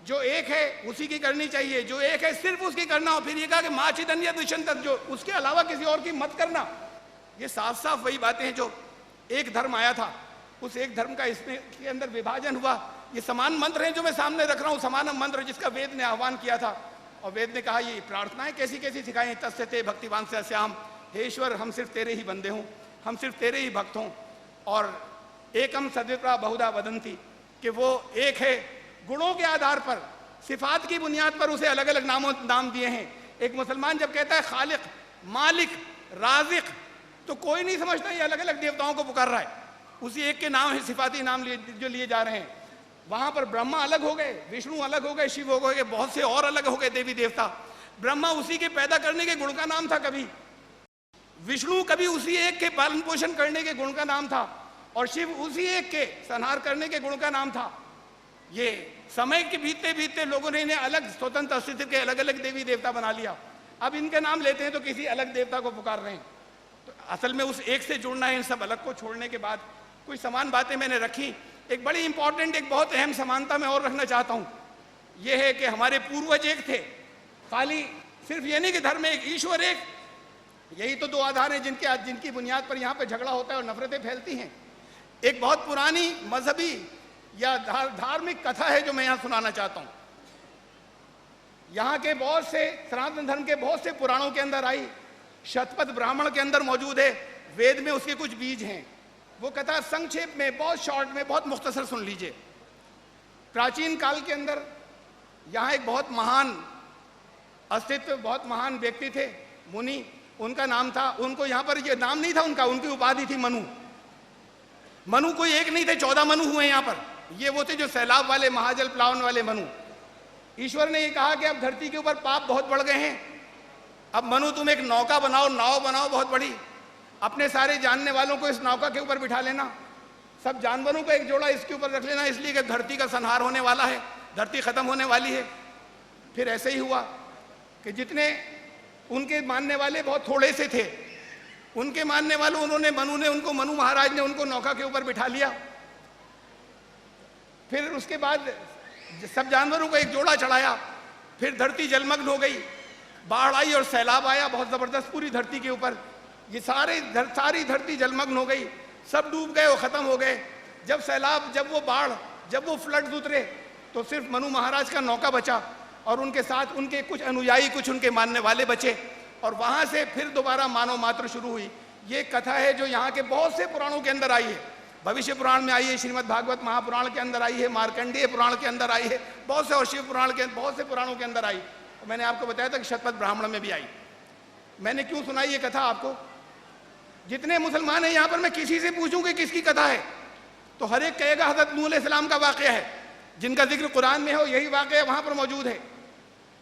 जो एक है उसी की करनी चाहिए, जो एक है सिर्फ उसकी करना। और फिर ये कहा कि माँ चिदन यद विशंसत, जो उसके अलावा किसी और की मत करना। ये साफ साफ वही बातें हैं जो एक धर्म आया था, उस एक धर्म का इसमें के अंदर विभाजन हुआ। ये समान मंत्र हैं जो मैं सामने रख रहा हूँ, समान मंत्र जिसका वेद ने आह्वान किया था। और वेद ने कहा ये प्रार्थनाएं कैसी कैसी सिखाई, तस्य ते भक्तिवान से श्याम, हे ईश्वर हम सिर्फ तेरे ही बंदे हों, हम सिर्फ तेरे ही भक्त हों। और एकम सद्विप्रा बहुधा वदंती, कि वो एक है, गुणों के आधार पर, सिफात की बुनियाद पर उसे अलग अलग नाम दिए हैं। एक मुसलमान जब कहता है खालिक, मालिक, राजिक, तो कोई नहीं समझता ये अलग अलग देवताओं को पुकार रहा है। उसी एक के नाम है, सिफाती नाम जो लिए जा रहे हैं। वहां पर ब्रह्मा अलग हो गए, विष्णु अलग हो गए, शिव हो गए, बहुत से और अलग हो गए देवी देवता। ब्रह्मा उसी के पैदा करने के गुण का नाम था कभी, विष्णु कभी उसी एक के पालन पोषण करने के गुण का नाम था, और शिव उसी एक के संहार करने के गुण का नाम था। ये समय के बीतते बीतते लोगों ने इन्हें अलग स्वतंत्र अस्तित्व के अलग अलग देवी देवता बना लिया। अब इनके नाम लेते हैं तो किसी अलग देवता को पुकार रहे हैं। तो असल में उस एक से जुड़ना है। इन सब अलग को छोड़ने के बाद कुछ समान बातें मैंने रखी। एक बड़ी इंपॉर्टेंट, एक बहुत अहम समानता मैं और रखना चाहता हूं, यह है कि हमारे पूर्वज एक थे। खाली सिर्फ ये नहीं कि धर्म एक, ईश्वर एक, यही तो दो आधार हैं जिनकी बुनियाद पर यहाँ पे झगड़ा होता है और नफरतें फैलती हैं। एक बहुत पुरानी मजहबी या धार्मिक कथा है जो मैं यहाँ सुनाना चाहता हूँ। यहाँ के बहुत से सनातन धर्म के बहुत से पुराणों के अंदर आई, शतपथ ब्राह्मण के अंदर मौजूद है, वेद में उसके कुछ बीज हैं। वो कथा संक्षेप में, बहुत शॉर्ट में, बहुत मुख्तसर सुन लीजिए। प्राचीन काल के अंदर यहाँ एक बहुत महान अस्तित्व, बहुत महान व्यक्ति थे, मुनि, उनका नाम था, उनको यहाँ पर ये नाम नहीं था उनका, उनकी उपाधि थी मनु। मनु कोई एक नहीं थे, 14 मनु हुए यहाँ पर। ये वो थे जो सैलाब वाले, महाजल प्लावन वाले मनु। ईश्वर ने ये कहा कि अब धरती के ऊपर पाप बहुत बढ़ गए हैं, अब मनु तुम एक नौका बनाओ, नाव बनाओ बहुत बड़ी, अपने सारे जानने वालों को इस नौका के ऊपर बिठा लेना, सब जानवरों को एक जोड़ा इसके ऊपर रख लेना, इसलिए कि धरती का संहार होने वाला है, धरती खत्म होने वाली है। फिर ऐसे ही हुआ कि जितने उनके मानने वाले बहुत थोड़े से थे, उनके मानने वालों मनु महाराज ने उनको नौका के ऊपर बिठा लिया। फिर उसके बाद सब जानवरों को एक जोड़ा चढ़ाया। फिर धरती जलमग्न हो गई, बाढ़ आई और सैलाब आया बहुत जबरदस्त पूरी धरती के ऊपर। ये सारी धरती जलमग्न हो गई, सब डूब गए और खत्म हो गए। जब सैलाब, जब वो बाढ़, जब वो फ्लड्स उतरे, तो सिर्फ मनु महाराज का नौका बचा और उनके साथ उनके कुछ अनुयायी, कुछ उनके मानने वाले बचे। और वहां से फिर दोबारा मानव मात्र शुरू हुई। ये कथा है जो यहाँ के बहुत से पुराणों के अंदर आई है। भविष्य पुराण में आई है, श्रीमद् भागवत महापुराण के अंदर आई है, मार्कंडेय पुराण के अंदर आई है, बहुत से, और शिव पुराण के बहुत से पुराणों के अंदर आई। तो मैंने आपको बताया था कि शतपथ ब्राह्मण में भी आई। मैंने क्यों सुनाई ये कथा आपको? जितने मुसलमान हैं यहाँ पर, मैं किसी से पूछूं कि किसकी कथा है, तो हर एक कहेगा हज़रत नूह अलैहिस्सलाम का वाक़या है। जिनका जिक्र कुरान में हो, यही वाक़या वहाँ पर मौजूद है।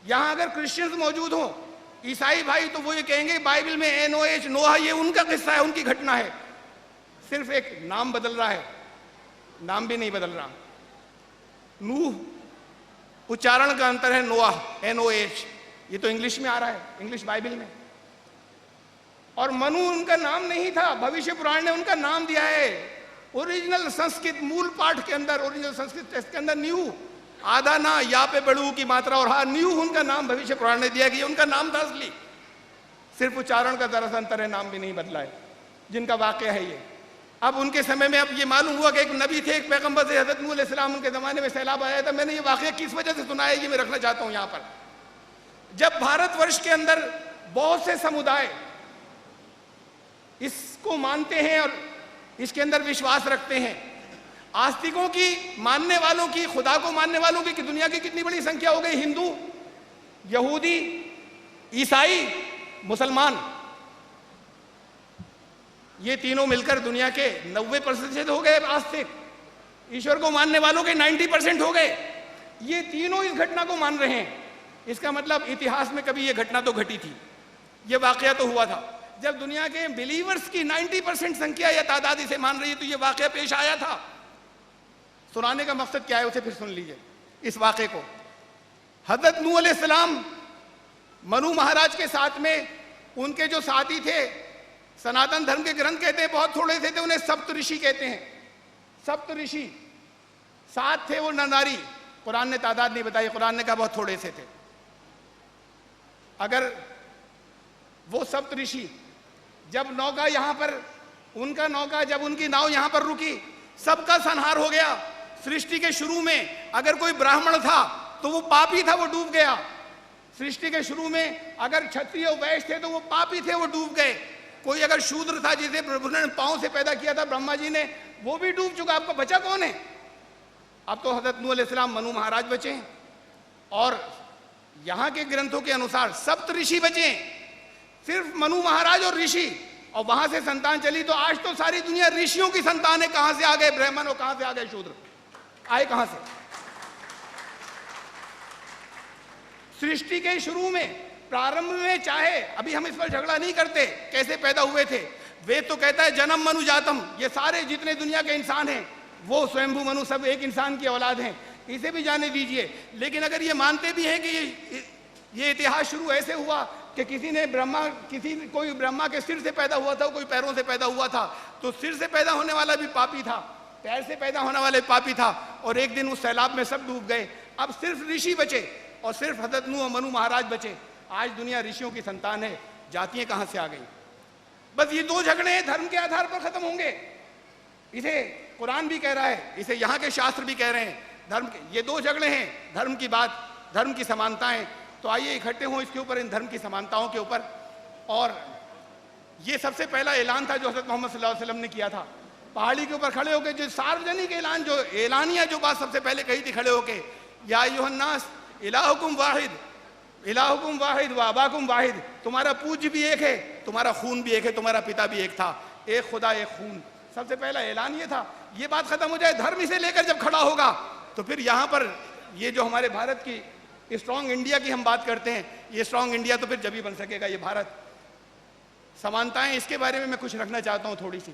यहाँ अगर क्रिश्चियंस मौजूद हो, ईसाई भाई, तो वो ये कहेंगे बाइबल में NOH, नोहा, ये उनका किस्सा है, उनकी घटना है। सिर्फ एक नाम बदल रहा है, नाम भी नहीं बदल रहा। नूह उच्चारण का अंतर है, नोआह NOH, ये तो इंग्लिश में आ रहा है, इंग्लिश बाइबल में। और मनु उनका नाम नहीं था, भविष्य पुराण ने उनका नाम दिया है। ओरिजिनल संस्कृत मूल पाठ के अंदर, ओरिजिनल संस्कृत टेक्स्ट के अंदर न्यू, आधा ना, या पे बड़ू की मात्रा और हाँ, न्यू उनका नाम भविष्य पुराण ने दिया कि उनका नाम था असली। सिर्फ उच्चारण का जरा सा अंतर है, नाम भी नहीं बदला है। जिनका वाकया है ये, अब उनके समय में अब ये मालूम हुआ कि एक नबी थे, एक पैगंबर थे, हज़रत नूह अलैहिस्सलाम, उनके ज़माने में सैलाब आया था। मैंने ये वाक़या किस वजह से सुना है, ये मैं रखना चाहता हूँ यहाँ पर। जब भारतवर्ष के अंदर बहुत से समुदाय इसको मानते हैं और इसके अंदर विश्वास रखते हैं, आस्तिकों की, मानने वालों की, खुदा को मानने वालों की दुनिया की कितनी बड़ी संख्या हो गई। हिंदू, यहूदी, ईसाई, मुसलमान, ये तीनों मिलकर दुनिया के 90% हो गए आस्तिक। ईश्वर को मानने वालों के 90% हो गए। ये तीनों इस घटना को मान रहे हैं। इसका मतलब इतिहास में कभी ये घटना तो घटी थी, ये वाकया तो हुआ था। जब दुनिया के बिलीवर्स की 90% संख्या या तादाद इसे मान रही है, तो ये वाकया पेश आया था। सुनाने का मकसद क्या है उसे फिर सुन लीजिए इस वाकये को। हज़रत नूह अलैहिस्सलाम मनु महाराज के साथ में उनके जो साथी थे, सनातन धर्म के ग्रंथ कहते हैं बहुत थोड़े से थे, उन्हें सप्त ऋषि कहते हैं। सप्त ऋषि 7 थे वो नरनारी। कुरान ने तादाद नहीं बताई, कुरान ने कहा बहुत थोड़े से थे। अगर वो सप्त ऋषि, जब नौका यहां पर, उनका नौका, जब उनकी नाव यहां पर रुकी, सबका संहार हो गया। सृष्टि के शुरू में अगर कोई ब्राह्मण था तो वो पापी था, वो डूब गया। सृष्टि के शुरू में अगर क्षत्रिय वैश्य थे तो वो पापी थे, वो डूब गए। कोई अगर शूद्र था, जिसे प्रभु ने पांव से पैदा किया था ब्रह्मा जी ने, वो भी डूब चुका। आपको बचा कौन है? अब तो हज़रत नूह अलैहिस्सलाम, मनु महाराज बचे हैं, और यहाँ के ग्रंथों के अनुसार सप्त ऋषि बचे हैं, सिर्फ मनु महाराज और ऋषि, और वहां से संतान चली। तो आज तो सारी दुनिया ऋषियों की संतान है। कहां से आ गए ब्राह्मण और कहां से आ गए शूद्र? आए कहां से? सृष्टि के शुरू में, प्रारंभ में, चाहे अभी हम इस पर झगड़ा नहीं करते कैसे पैदा हुए थे, वेद तो कहता है जन्म मनु जातम। ये सारे जितने दुनिया के इंसान हैं वो स्वयंभू मनु सब एक इंसान की औलाद हैं, इसे भी जाने दीजिए। लेकिन अगर ये मानते भी हैं कि ये इतिहास शुरू ऐसे हुआ कि कोई ब्रह्मा के सिर से पैदा हुआ था, कोई पैरों से पैदा हुआ था, तो सिर से पैदा होने वाला भी पापी था, पैर से पैदा होने वाला भी पापी था, और एक दिन उस सैलाब में सब डूब गए। अब सिर्फ ऋषि बचे और सिर्फ हज़रत नूह और मनु महाराज बचे। आज दुनिया ऋषियों की संतान है, जातियां कहां से आ गई? बस ये 2 झगड़े हैं, धर्म के आधार पर खत्म होंगे। इसे कुरान भी कह रहा है, इसे यहाँ के शास्त्र भी कह रहे हैं। धर्म के ये 2 झगड़े हैं, धर्म की बात, धर्म की समानताएं। तो आइए इकट्ठे हों इसके ऊपर, इन धर्म की समानताओं के ऊपर। और ये सबसे पहला ऐलान था जो हज़रत मोहम्मद सल्लल्लाहु अलैहि वसल्लम ने किया था, पहाड़ी के ऊपर खड़े होकर। जो सार्वजनिक ऐलान, जो ऐलानिया जो बात सबसे पहले कही थी खड़े होके, या अय्युहन्नास इलाहुकुम वाहिद, इलाहुकुम वाहिद व अबाकुम वाहिद। तुम्हारा पूज्य भी एक है, तुम्हारा खून भी एक है, तुम्हारा पिता भी एक था, एक खुदा एक खून। सबसे पहला ऐलान ये था। ये बात खत्म हो जाए, धर्म इसे लेकर जब खड़ा होगा, तो फिर यहाँ पर ये जो हमारे भारत की स्ट्रॉन्ग इंडिया की हम बात करते हैं, ये स्ट्रॉन्ग इंडिया तो फिर जब ही बन सकेगा ये भारत। समानताएं, इसके बारे में मैं कुछ रखना चाहता हूँ थोड़ी सी।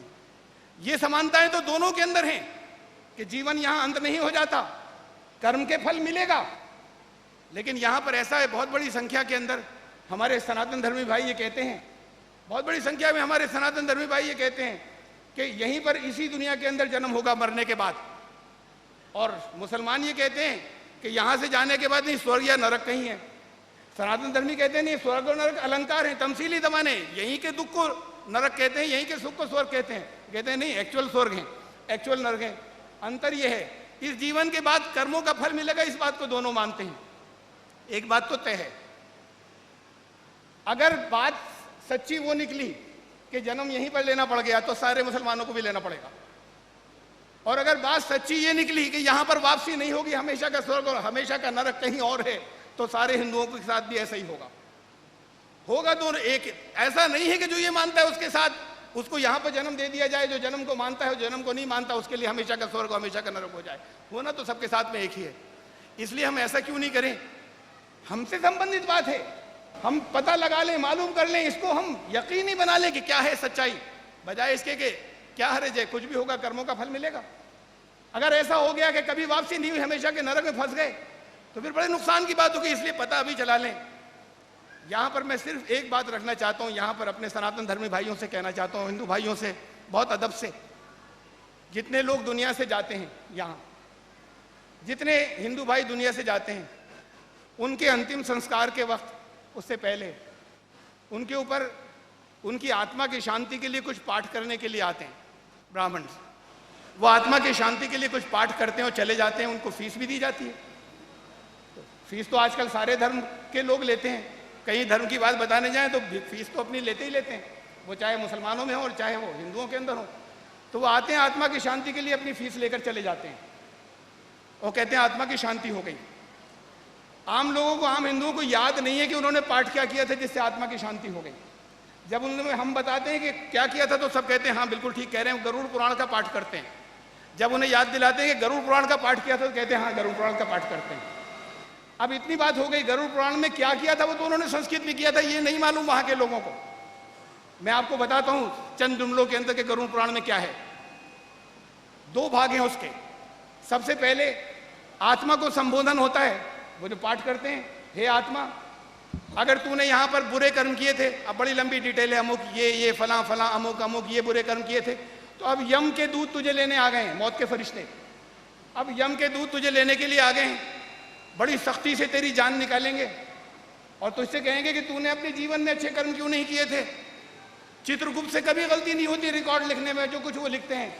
ये समानताएं तो दोनों के अंदर हैं कि जीवन यहाँ अंत नहीं हो जाता, कर्म के फल मिलेगा। लेकिन यहाँ पर ऐसा है, बहुत बड़ी संख्या के अंदर हमारे सनातन धर्मी भाई ये कहते हैं, बहुत बड़ी संख्या में हमारे सनातन धर्मी भाई ये कहते हैं कि यहीं पर इसी दुनिया के अंदर जन्म होगा मरने के बाद। और मुसलमान ये कहते हैं कि यहाँ से जाने के बाद नहीं, स्वर्ग या नरक कहीं है। सनातन धर्मी कहते हैं नहीं, स्वर्ग और नरक अलंकार हैं, तमसीली दमाने, यहीं के दुख को नरक कहते हैं, यहीं के सुख को स्वर्ग कहते हैं। कहते हैं नहीं, एक्चुअल स्वर्ग है, एक्चुअल नरक है। अंतर यह है, इस जीवन के बाद कर्मों का फल मिलेगा, इस बात को दोनों मानते हैं। एक बात तो तय है, अगर बात सच्ची वो निकली कि जन्म यहीं पर लेना पड़ गया, तो सारे मुसलमानों को भी लेना पड़ेगा। और अगर बात सच्ची ये निकली कि यहाँ पर वापसी नहीं होगी, हमेशा का स्वर्ग और हमेशा का नरक कहीं और है, तो सारे हिंदुओं के साथ भी ऐसा ही होगा दोनों एक। ऐसा नहीं है कि जो ये मानता है उसके साथ उसको यहाँ पर जन्म दे दिया जाए, जो जन्म को मानता है, जन्म को नहीं मानता उसके लिए हमेशा का स्वर्ग हमेशा का नरक हो जाए। होना तो सबके साथ में एक ही है। इसलिए हम ऐसा क्यों नहीं करें? हमसे संबंधित बात है, हम पता लगा लें, मालूम कर लें, इसको हम यकीनी बना लें कि क्या है सच्चाई, बजाय इसके कि क्या हर्ज है, कुछ भी होगा, कर्मों का फल मिलेगा। अगर ऐसा हो गया कि कभी वापसी नहीं हुई, हमेशा के नरक में फंस गए, तो फिर बड़े नुकसान की बात होगी। इसलिए पता अभी चला लें। यहाँ पर मैं सिर्फ एक बात रखना चाहता हूँ, यहाँ पर अपने सनातन धर्मी भाइयों से कहना चाहता हूँ, हिंदू भाइयों से बहुत अदब से, जितने लोग दुनिया से जाते हैं, यहाँ जितने हिंदू भाई दुनिया से जाते हैं, उनके अंतिम संस्कार के वक्त, उससे पहले उनके ऊपर उनकी आत्मा की शांति के लिए कुछ पाठ करने के लिए आते हैं। ब्राह्मण, वो आत्मा की शांति के लिए कुछ पाठ करते हैं और चले जाते हैं, उनको फीस भी दी जाती है। फीस तो आजकल सारे धर्म के लोग लेते हैं, कहीं धर्म की बात बताने जाएं तो फीस तो अपनी लेते ही लेते हैं, वो चाहे मुसलमानों में हो और चाहे वो हिंदुओं के अंदर हो। तो वो आते हैं आत्मा की शांति के लिए, अपनी फीस लेकर चले जाते हैं और कहते हैं आत्मा की शांति हो गई। आम लोगों को, आम हिंदुओं को याद नहीं है कि उन्होंने पाठ क्या किया था जिससे आत्मा की शांति हो गई। जब उन्होंने, हम बताते हैं कि क्या किया था तो सब कहते हैं हाँ बिल्कुल ठीक कह रहे हैं, गरुड़ पुराण का पाठ करते हैं। जब उन्हें याद दिलाते हैं कि गरुड़ पुराण का पाठ किया था तो कहते हैं हाँ गरुड़ पुराण का पाठ करते हैं। अब इतनी बात हो गई, गरुड़ पुराण में क्या किया था वो तो उन्होंने संस्कृत में किया था, ये नहीं मालूम वहां के लोगों को। मैं आपको बताता हूं चंद जुमलों के अंदर के गरुड़ पुराण में क्या है। 2 भाग हैं उसके। सबसे पहले आत्मा को संबोधन होता है, वो जो पाठ करते हैं, हे आत्मा अगर तूने यहाँ पर बुरे कर्म किए थे, अब बड़ी लंबी डिटेल है, अमुक ये फला फला अमुक अमुक ये बुरे कर्म किए थे, तो अब यम के दूत तुझे लेने आ गए हैं, मौत के फरिश्ते। अब यम के दूत तुझे लेने के लिए आ गए हैं, बड़ी सख्ती से तेरी जान निकालेंगे और तुझसे कहेंगे कि तूने अपने जीवन में अच्छे कर्म क्यों नहीं किए थे। चित्रगुप्त से कभी गलती नहीं होती रिकॉर्ड लिखने में, जो कुछ वो लिखते हैं,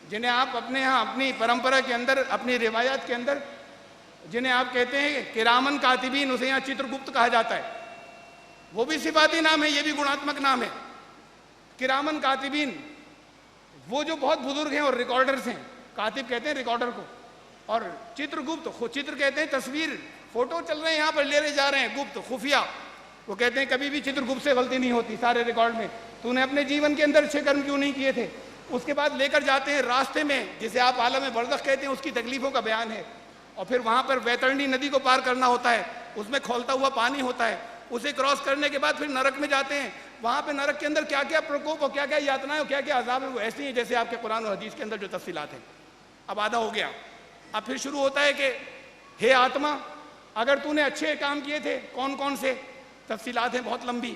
जिन्हें आप अपने यहाँ अपनी परंपरा के अंदर, अपनी रिवायात के अंदर, जिन्हें आप कहते हैं किरामन कातिबीन, उसे यहाँ चित्रगुप्त कहा जाता है। वो भी सिफाती नाम है, ये भी गुणात्मक नाम है, किरामन कातिबीन। वो जो बहुत बुजुर्ग हैं और रिकॉर्डर्स हैं, कातिब कहते हैं रिकॉर्डर को, और चित्रगुप्त, चित्र कहते हैं तस्वीर, फोटो चल रहे हैं यहाँ पर ले जा रहे हैं, गुप्त खुफिया, वो कहते हैं कभी भी चित्रगुप्त से गलती नहीं होती सारे रिकॉर्ड में। तूने अपने जीवन के अंदर अच्छे कर्म क्यों नहीं किए थे। उसके बाद लेकर जाते हैं रास्ते में, जिसे आप आलम बरज़ख कहते हैं, उसकी तकलीफों का बयान है। और फिर वहाँ पर वैतरणी नदी को पार करना होता है, उसमें खौलता हुआ पानी होता है, उसे क्रॉस करने के बाद फिर नरक में जाते हैं। वहाँ पे नरक के अंदर क्या क्या प्रकोप और क्या क्या यातनाएं और क्या क्या अज़ाब है, वो ऐसी हैं जैसे आपके कुरान और हदीस के अंदर जो तफसीलात हैं। अब आधा हो गया, अब फिर शुरू होता है कि हे आत्मा अगर तूने अच्छे काम किए थे, कौन कौन से, तफसीलात हैं बहुत लंबी।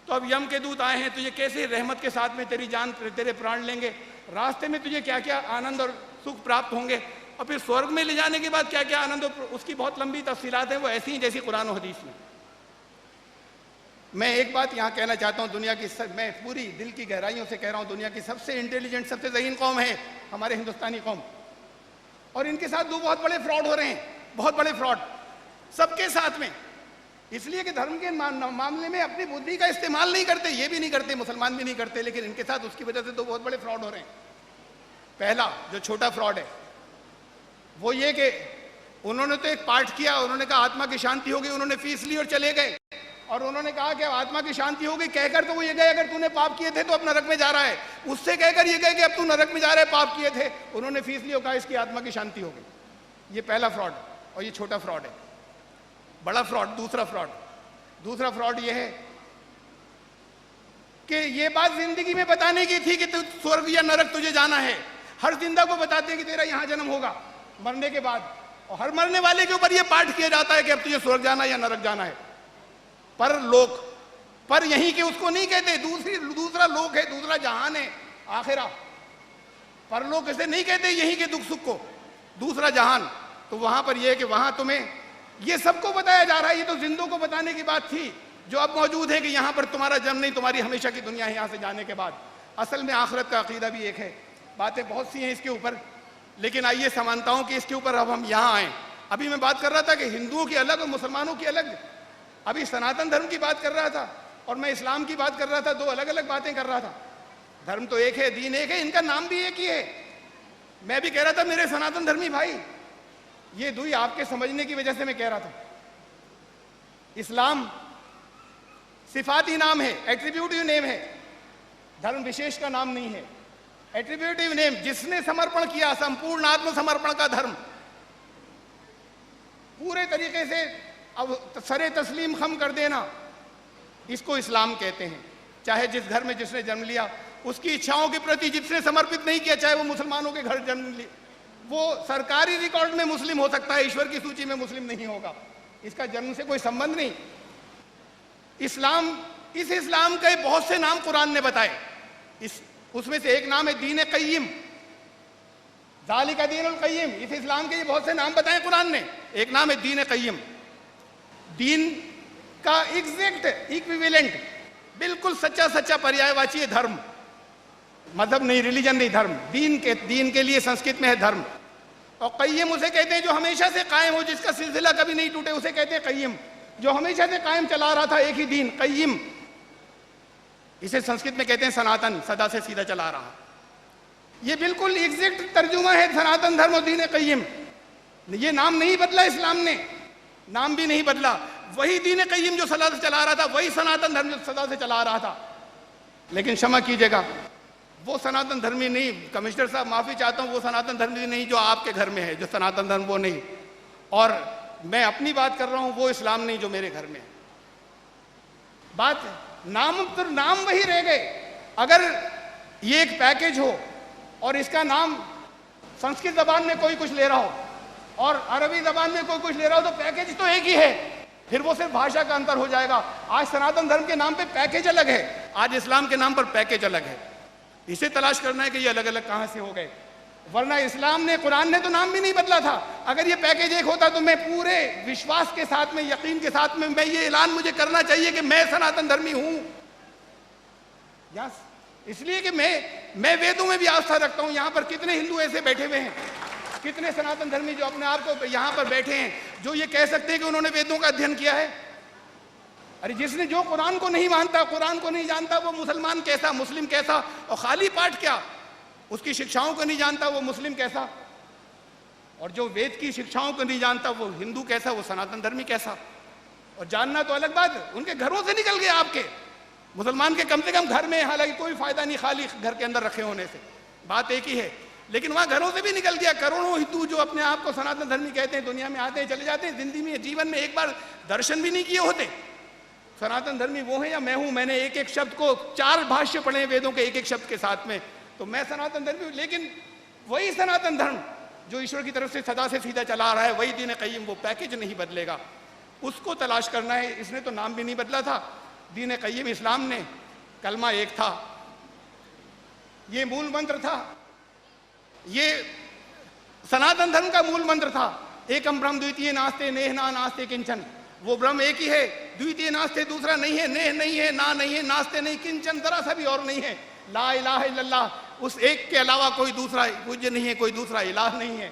तो अब यम के दूत आए हैं, तुझे कैसे रहमत के साथ में तेरी जान, तेरे प्राण लेंगे, रास्ते में तुझे क्या क्या आनंद और सुख प्राप्त होंगे, और फिर स्वर्ग में ले जाने के बाद क्या क्या आनंद, उसकी बहुत लंबी तफसीलात हैं, वो ऐसी हैं जैसी कुरान और हदीस में। मैं एक बात यहाँ कहना चाहता हूँ, दुनिया की मैं पूरी दिल की गहराइयों से कह रहा हूँ, दुनिया की सबसे इंटेलिजेंट, सबसे ज़हीन कौम है हमारे हिंदुस्तानी कौम, और इनके साथ 2 बहुत बड़े फ्रॉड हो रहे हैं, बहुत बड़े फ्रॉड सबके साथ में। इसलिए कि धर्म के मामले में अपनी बुद्धि का इस्तेमाल नहीं करते, ये भी नहीं करते, मुसलमान भी नहीं करते, लेकिन इनके साथ उसकी वजह से 2 बहुत बड़े फ्रॉड हो रहे हैं। पहला जो छोटा फ्रॉड है वो ये कि उन्होंने तो एक पाठ किया, उन्होंने कहा आत्मा की शांति हो गई, उन्होंने फीस ली और चले गए, और उन्होंने कहा कि आत्मा की शांति हो गई कहकर तो वो ये गए, अगर तूने पाप किए थे तो अब नरक में जा रहा है, उससे कहकर ये गए कि अब तू नरक में जा रहा है, पाप किए थे, उन्होंने फीस ली और कहा इसकी आत्मा की शांति हो गई। ये पहला फ्रॉड, और ये छोटा फ्रॉड है। बड़ा फ्रॉड, दूसरा फ्रॉड ये है कि ये बात जिंदगी में बताने की थी कि तू स्वर्ग या नरक तुझे जाना है, हर जिंदा को बताते हैं कि तेरा यहां जन्म होगा मरने के बाद, और हर मरने वाले के ऊपर ये पाठ किया जाता है कि अब तुझे स्वर्ग जाना या नरक जाना है। परलोक, पर यहीं के उसको नहीं कहते, दूसरा लोक है, दूसरा जहान है, आखिरा। परलोक इसे नहीं कहते यहीं के दुख सुख को, दूसरा जहान। तो वहां पर यह है कि वहां तुम्हें ये सबको बताया जा रहा है, ये तो जिंदों को बताने की बात थी जो अब मौजूद है कि यहां पर तुम्हारा जन्म नहीं, तुम्हारी हमेशा की दुनिया है यहां से जाने के बाद। असल में आखिरत का अकीदा भी एक है, बातें बहुत सी हैं इसके ऊपर, लेकिन आइए समानताओं की इसके ऊपर अब हम यहाँ आए। अभी मैं बात कर रहा था कि हिंदुओं की अलग और मुसलमानों की अलग, अभी सनातन धर्म की बात कर रहा था और मैं इस्लाम की बात कर रहा था, 2 अलग अलग बातें कर रहा था। धर्म तो एक है, दीन एक है, इनका नाम भी एक ही है। मैं भी कह रहा था मेरे सनातन धर्मी भाई, ये दुई आपके समझने की वजह से मैं कह रहा था, इस्लाम सिफाती नाम है, एट्रीब्यूटिव नेम है, धर्म विशेष का नाम नहीं है, एट्रीब्यूटिव नेम। जिसने समर्पण किया, संपूर्ण आत्मसमर्पण का धर्म, पूरे तरीके से अब सरे तस्लीम खम कर देना, इसको इस्लाम कहते हैं। चाहे जिस घर में जिसने जन्म लिया, उसकी इच्छाओं के प्रति जिसने समर्पित नहीं किया, चाहे वो मुसलमानों के घर जन्म लिया, वो सरकारी रिकॉर्ड में मुस्लिम हो सकता है, ईश्वर की सूची में मुस्लिम नहीं होगा, इसका जन्म से कोई संबंध नहीं। इस्लाम, इस इस्लाम के बहुत से नाम कुरान ने बताए, उसमें से एक नाम है दीन क़य्यिम, ज़ालिका दीनुल क़य्यिम। इस इस्लाम के ये बहुत से नाम बताए कुरान ने, एक नाम है दीन क़य्यिम। दीन का एग्जैक्ट इक्विवेलेंट, बिल्कुल सच्चा पर्यायवाची है धर्म। मजहब नहीं, रिलीजन नहीं, धर्म। दीन के लिए संस्कृत में है धर्म। और कय्यम उसे कहते हैं जो हमेशा से कायम हो, जिसका सिलसिला कभी नहीं टूटे, उसे कहते हैं कय्यम। जो हमेशा से कायम चला रहा था एक ही दीन, कय्यम। इसे संस्कृत में कहते हैं सनातन, सदा से सीधा चला रहा। ये बिल्कुल एग्जैक्ट तर्जुमा है सनातन धर्म और दीन कय्यम। ये नाम नहीं बदला इस्लाम ने, नाम भी नहीं बदला। वही दीन कय्यम जो सदा से चला रहा था, वही सनातन धर्म जो सदा से चला रहा था। लेकिन क्षमा कीजिएगा, वो सनातन धर्मी नहीं, कमिश्नर साहब माफी चाहता हूं, वो सनातन धर्मी नहीं जो आपके घर में है, जो सनातन धर्म वो नहीं। और मैं अपनी बात कर रहा हूं, वो इस्लाम नहीं जो मेरे घर में है। बात नाम, तो नाम वही रह गए। अगर ये एक पैकेज हो और इसका नाम संस्कृत जबान में कोई कुछ ले रहा हो और अरबी जबान में कोई कुछ ले रहा हो, तो पैकेज तो एक ही है, फिर वो सिर्फ भाषा का अंतर हो जाएगा। आज सनातन धर्म के नाम पे पैकेज अलग है, आज इस्लाम के नाम पर पैकेज अलग है। इसे तलाश करना है कि ये अलग अलग कहां से हो गए। वरना इस्लाम ने, कुरान ने तो नाम भी नहीं बदला था। अगर ये पैकेज एक होता तो मैं पूरे विश्वास के साथ में, यकीन के साथ में, मैं ये ऐलान मुझे करना चाहिए कि मैं सनातन धर्मी हूं। यस, इसलिए कि मैं वेदों में भी आस्था रखता हूं। यहां पर कितने हिंदू ऐसे बैठे हुए हैं, कितने सनातन धर्मी जो अपने आप को यहां पर बैठे हैं, जो ये कह सकते हैं कि उन्होंने वेदों का अध्ययन किया है। अरे जिसने, जो कुरान को नहीं मानता, कुरान को नहीं जानता, वो मुसलमान कैसा, मुस्लिम कैसा? और खाली पाठ क्या, उसकी शिक्षाओं को नहीं जानता, वो मुस्लिम कैसा? और जो वेद की शिक्षाओं को नहीं जानता, वो हिंदू कैसा, वो सनातन धर्मी कैसा? और जानना तो अलग बात है, उनके घरों से निकल गए आपके। मुसलमान के कम से कम घर में, हालांकि कोई फायदा नहीं खाली घर के अंदर रखे होने से, बात एक ही है, लेकिन वहां घरों से भी निकल गया। करोड़ों हिंदू जो अपने आप को सनातन धर्मी कहते हैं, दुनिया में आते हैं चले जाते हैं, जिंदगी में, जीवन में एक बार दर्शन भी नहीं किए होते। सनातन धर्मी वो है या मैं हूं? मैंने एक एक शब्द को 4 भाष्य पढ़े वेदों के एक एक शब्द के साथ में, तो मैं सनातन धर्मी हूं। लेकिन वही सनातन धर्म जो ईश्वर की तरफ से सदा से सीधा चला रहा है, वही दीन कय्यम, वो पैकेज नहीं बदलेगा, उसको तलाश करना है। इसने तो नाम भी नहीं बदला था, दीन कय्यम इस्लाम ने, कलमा एक था, ये मूल मंत्र था, ये सनातन धर्म का मूल मंत्र था। एकम ब्रह्म द्वितीय नास्ते नेह ना नास्ते किंचन। वो ब्रह्म एक ही है, द्वितीय नास्ते दूसरा नहीं है, नेह नहीं है, ना नहीं है, नास्ते नहीं, किंचन जरा सा भी और नहीं है। ला इलाहा इल्लल्लाह, उस एक के अलावा कोई दूसरा पूज्य नहीं है, कोई दूसरा इलाह नहीं है।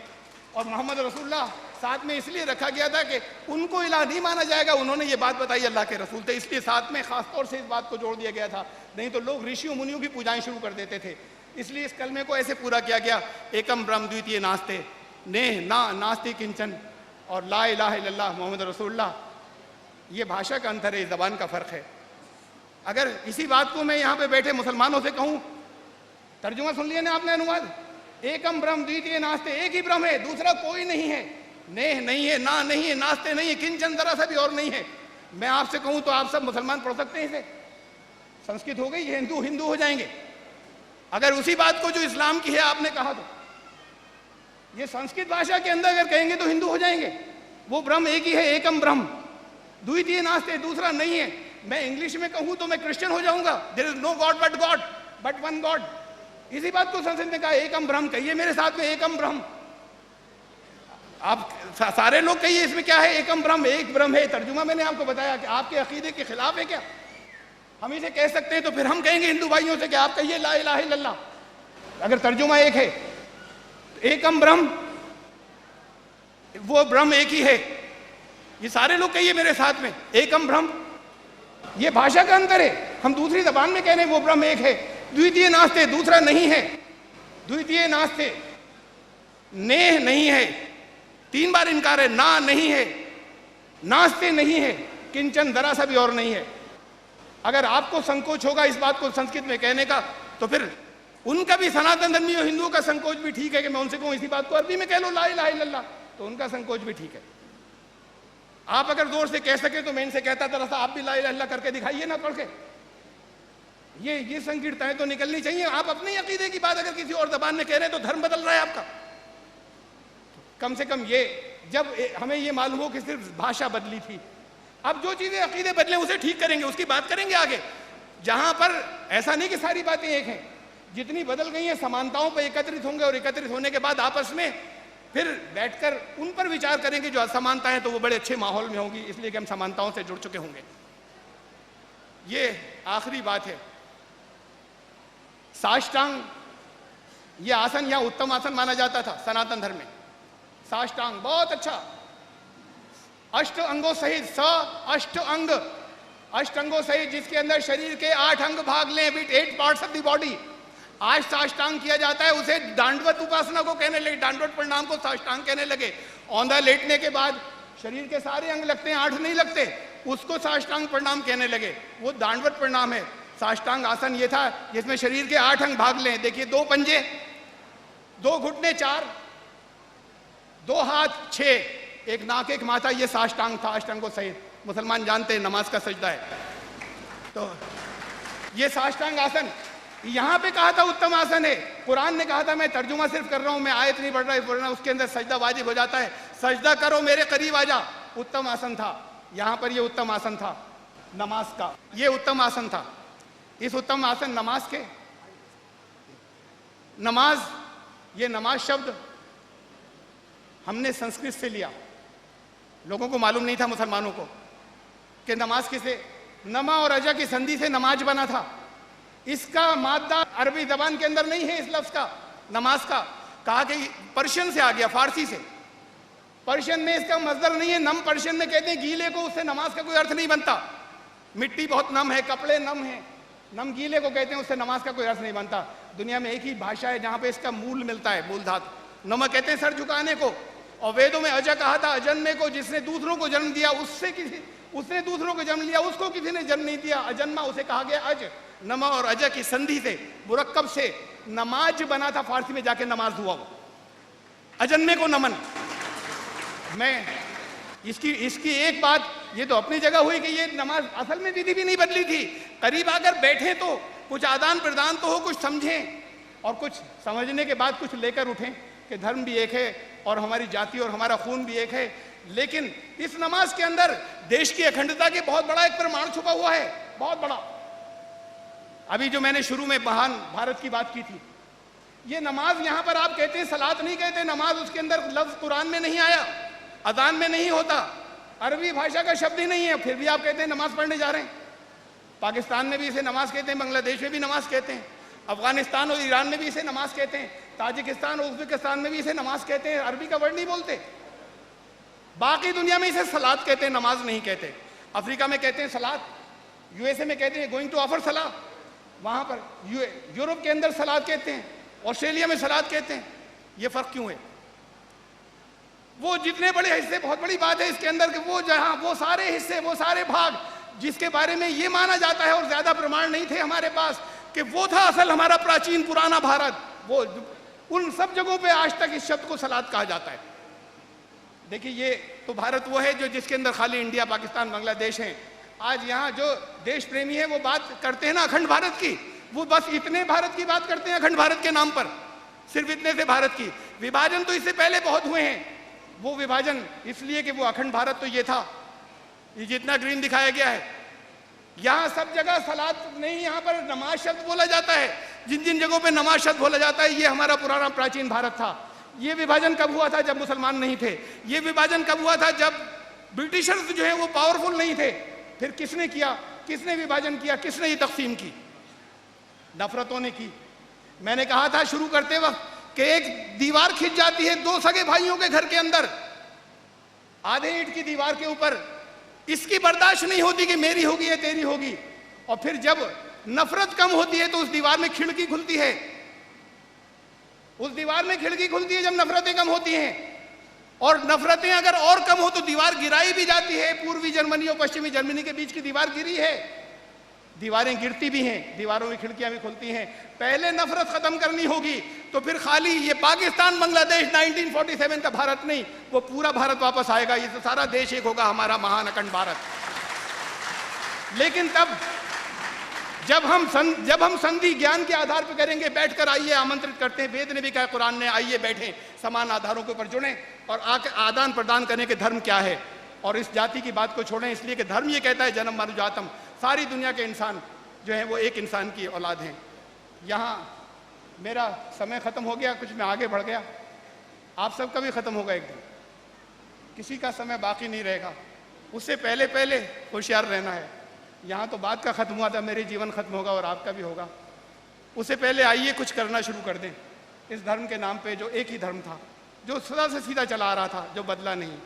और मोहम्मद रसूलुल्लाह साथ में इसलिए रखा गया था कि उनको इलाह नहीं माना जाएगा, उन्होंने ये बात बताई, अल्लाह के रसूल थे, इसलिए साथ में खास तौर से इस बात को जोड़ दिया गया था। नहीं तो लोग ऋषियों मुनियों की पूजाएं शुरू कर देते थे, इसलिए इस कलमे को ऐसे पूरा किया गया। एकम ब्रह्म द्वितीय नास्ते, नेह ना नास्ते किंचन, और ला इलाहा इल्लल्लाह मोहम्मद रसूलुल्लाह। ये भाषा का अंतर है, जबान का फर्क है। अगर इसी बात को मैं यहाँ पे बैठे मुसलमानों से कहूँ, तर्जुमा सुन लिया ना आपने, अनुवाद, एकम ब्रह्म द्वितीय नास्ते, एक ही ब्रह्म है, दूसरा कोई नहीं है, नेह नहीं है, ना नहीं है, नास्ते नहीं है, किंचन जरा सा भी और नहीं है। मैं आपसे कहूँ तो आप सब मुसलमान पढ़ सकते हैं इसे, संस्कृत हो गई, हिंदू हिंदू हो जाएंगे। अगर उसी बात को जो इस्लाम की है आपने कहा, तो ये संस्कृत भाषा के अंदर अगर कहेंगे तो हिंदू हो जाएंगे। वो ब्रह्म एक ही है, एकम ब्रह्म द्वितीय नास्ते, दूसरा नहीं है। मैं इंग्लिश में कहूं तो मैं क्रिश्चियन हो जाऊंगा, there is no God but one God. इसी बात को संस्कृत में कहा, एकम ब्रह्म, कहिए मेरे साथ में, एकम ब्रह्म। आप सारे लोग कहिए इसमें क्या है, एकम ब्रह्म, एक ब्रह्म है। तर्जुमा मैंने आपको बताया कि आपके अकीदे के खिलाफ है क्या? हम इसे कह सकते हैं तो फिर हम कहेंगे हिंदू भाइयों से कि आप कहिए ला इलाहा इल्लल्लाह। अगर तर्जुमा एक है, एकम ब्रह्म, वो ब्रह्म एक ही है, ये सारे लोग कहिए मेरे साथ में, एकम ब्रह्म। ये भाषा का अंतर है, हम दूसरी जबान में कह रहे हैं वो ब्रह्म एक है। द्वितीय नास्ते, दूसरा नहीं है, द्वितीय नास्ते, नेह नहीं है, 3 बार इनकार है, ना नहीं है, नास्ते नहीं है, किंचन जरा सा भी और नहीं है। अगर आपको संकोच होगा इस बात को संस्कृत में कहने का, तो फिर उनका भी, सनातन धर्मी और हिंदुओं का संकोच भी ठीक है कि मैं उनसे कहूं इसी बात को अरबी में कह लो ला इलाहा इल्लल्लाह, तो उनका संकोच भी ठीक है। आप अगर जोर से कह सके तो मैं इनसे कहता था, आप भी ला इलाहा इल्लल्लाह करके दिखाइए ना पढ़ के। ये संकीर्णताएं तो निकलनी चाहिए। आप अपने अकीदे की बात अगर किसी और जबान में कह रहे हैं तो धर्म बदल रहा है आपका। कम से कम ये, जब हमें ये मालूम हो कि सिर्फ भाषा बदली थी, अब जो चीजें अकीदे बदले उसे ठीक करेंगे, उसकी बात करेंगे आगे। जहां पर ऐसा नहीं कि सारी बातें एक हैं, जितनी बदल गई हैं समानताओं पर एकत्रित होंगे, और एकत्रित होने के बाद आपस में फिर बैठकर उन पर विचार करेंगे। जो असमानता है तो वो बड़े अच्छे माहौल में होंगी, इसलिए कि हम समानताओं से जुड़ चुके होंगे। ये आखिरी बात है, साष्टांग, ये आसन यहाँ उत्तम आसन माना जाता था सनातन धर्म में। साष्टांग बहुत अच्छा, अष्ट अंगों सहित, अष्ट अंग, अष्ट अंगों सहित, जिसके अंदर शरीर के 8 अंग भाग लें, with 8 parts of the body. आज साष्टांग किया जाता है, उसे दांडवत उपासना को कहने लगे, दांडवत प्रणाम को साष्टांग कहने लगे। औंधा लेटने के बाद शरीर के सारे अंग लगते हैं, 8 नहीं लगते, उसको साष्टांग प्रणाम कहने लगे, वो दांडवत प्रणाम है। साष्टांग आसन ये था जिसमें शरीर के 8 अंग भाग लें। देखिए, 2 पंजे, 2 घुटने 4, 2 हाथ 6, 1 नाक 1 माथा, ये साष्टांग था अष्टांगों सहित। मुसलमान जानते हैं नमाज का सजदा है। तो ये साष्टांग आसन यहां पे कहा था उत्तम आसन है। कुरान ने कहा था, मैं तर्जुमा सिर्फ कर रहा हूं, मैं आयत नहीं पढ़ रहा, उसके अंदर सजदा वाजिब हो जाता है। सजदा करो मेरे करीब आ जा, उत्तम आसन था। यहां पर ये उत्तम आसन था नमाज का, ये उत्तम आसन था। इस उत्तम आसन नमाज के, नमाज, ये नमाज शब्द हमने संस्कृत से लिया। लोगों को मालूम नहीं था, मुसलमानों को, कि नमाज किसे, नमा और अजा की संधि से नमाज बना था। इसका मादा अरबी जबान के अंदर नहीं है इस लफ्ज का, नमाज का। कहा कि पर्शियन से आ गया, फारसी से। पर्शियन में इसका मजदर नहीं है, नम पर्शियन में कहते हैं गीले को, उससे नमाज का कोई अर्थ नहीं बनता। मिट्टी बहुत नम है, कपड़े नम है, नम गीले को कहते हैं, उससे नमाज का कोई अर्थ नहीं बनता। दुनिया में एक ही भाषा है जहां पे इसका मूल मिलता है, मूल धातु। नम कहते हैं सर झुकाने को, और वेदों में अजा कहा था अजन्मे को, जिसने दूसरों को जन्म दिया, उसने दूसरों को जन्म लिया, उसको किसी ने जन्म नहीं दिया, अजन्मा, उसे कहा गया अज। नमा और अजा की संधि से, मुरक्कब से नमाज बना था, फारसी में जाके नमाज हुआ वो, अजन्मे को नमन। मैं इसकी एक बात ये तो अपनी जगह हुई कि ये नमाज असल में विधि भी नहीं बदली थी। करीब आकर बैठे तो कुछ आदान प्रदान तो हो, कुछ समझें, और कुछ समझने के बाद कुछ लेकर उठें कि धर्म भी एक है और हमारी जाति और हमारा खून भी एक है। लेकिन इस नमाज के अंदर देश की अखंडता के बहुत बड़ा एक प्रमाण छुपा हुआ है, बहुत बड़ा। अभी जो मैंने शुरू में महान भारत की बात की थी, ये नमाज यहां पर आप कहते हैं सलात नहीं कहते, नमाज उसके अंदर लफ्ज कुरान में नहीं आया, अजान में नहीं होता, अरबी भाषा का शब्द ही नहीं है, फिर भी आप कहते हैं नमाज पढ़ने जा रहे हैं। पाकिस्तान में भी इसे नमाज कहते हैं, बांग्लादेश में भी नमाज कहते हैं, अफगानिस्तान और ईरान में भी इसे नमाज कहते हैं, ताजिकिस्तान और उज्बेकिस्तान में भी इसे नमाज कहते हैं, अरबी का वर्ड नहीं बोलते। बाकी दुनिया में इसे सलात कहते हैं, नमाज नहीं कहते। अफ्रीका में कहते हैं सलात, यूएसए में कहते हैं गोइंग टू ऑफर सलात, वहां पर यूरोप के अंदर सलात कहते हैं, ऑस्ट्रेलिया में सलात कहते हैं। ये फर्क क्यों है? वो जितने बड़े हिस्से, बहुत बड़ी बात है इसके अंदर कि वो जहां, वो सारे हिस्से, वो सारे भाग जिसके बारे में ये माना जाता है, और ज्यादा प्रमाण नहीं थे हमारे पास कि वो था असल हमारा प्राचीन पुराना भारत, वो उन सब जगहों पे आज तक इस शब्द को सलात कहा जाता है। देखिए, ये तो भारत वो है जो जिसके अंदर खाली इंडिया, पाकिस्तान, बांग्लादेश हैं। आज यहाँ जो देश प्रेमी है वो बात करते हैं ना अखंड भारत की, वो बस इतने भारत की बात करते हैं अखंड भारत के नाम पर, सिर्फ इतने से भारत की। विभाजन तो इससे पहले बहुत हुए हैं। वो विभाजन इसलिए कि वो अखंड भारत तो ये था, ये जितना ग्रीन दिखाया गया है। यहाँ सब जगह सलात नहीं, यहाँ पर नमाज शब्द बोला जाता है। जिन जिन जगहों पे नमाज शब्द बोला जाता है, ये हमारा पुराना प्राचीन भारत था। ये विभाजन कब हुआ था? जब मुसलमान नहीं थे। ये विभाजन कब हुआ था? जब ब्रिटिशर्स जो है वो पावरफुल नहीं थे। फिर किसने किया? किसने विभाजन किया? किसने ये तकसीम की? नफरतों ने की। मैंने कहा था शुरू करते वक्त कि एक दीवार खिंच जाती है दो सगे भाइयों के घर के अंदर, आधे ईंट की दीवार के ऊपर, इसकी बर्दाश्त नहीं होती कि मेरी होगी या तेरी होगी। और फिर जब नफरत कम होती है तो उस दीवार में खिड़की खुलती है, उस दीवार में खिड़की खुलती है जब नफरतें कम होती हैं। और नफरतें अगर और कम हो तो दीवार गिराई भी जाती है। पूर्वी जर्मनी और पश्चिमी जर्मनी के बीच की दीवार गिरी है, दीवारें गिरती भी हैं, दीवारों में खिड़कियां भी खुलती हैं। पहले नफरत खत्म करनी होगी तो फिर खाली ये पाकिस्तान बांग्लादेश 1947 का भारत नहीं, वो पूरा भारत वापस आएगा। ये तो सारा देश एक होगा, हमारा महान अखंड भारत। लेकिन तब जब हम संधि ज्ञान के आधार पर करेंगे, बैठकर आइए, आमंत्रित करते हैं, वेद ने भी कहा, कुरान ने, आइए बैठें, समान आधारों के ऊपर जुड़ें और आदान प्रदान करने के धर्म क्या है। और इस जाति की बात को छोड़ें, इसलिए कि धर्म ये कहता है जन्म मनु जातम, सारी दुनिया के इंसान जो है वो एक इंसान की औलाद हैं। यहाँ मेरा समय ख़त्म हो गया, कुछ मैं आगे बढ़ गया, आप सबका भी ख़त्म होगा एक दिन, किसी का समय बाकी नहीं रहेगा। उससे पहले पहले होशियार रहना है। यहाँ तो बात का ख़त्म हुआ था, मेरे जीवन ख़त्म होगा और आपका भी होगा। उससे पहले आइए कुछ करना शुरू कर दें इस धर्म के नाम पे, जो एक ही धर्म था, जो सदा से सीधा चला आ रहा था, जो बदला नहीं।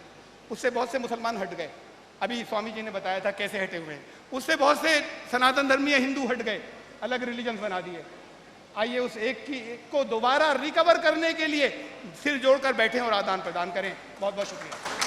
उससे बहुत से मुसलमान हट गए, अभी स्वामी जी ने बताया था कैसे हटे हुए हैं। उससे बहुत से सनातन धर्मीय हिंदू हट गए, अलग रिलीजन बना दिए। आइए उस एक को दोबारा रिकवर करने के लिए सिर जोड़कर बैठें और आदान प्रदान करें। बहुत बहुत शुक्रिया।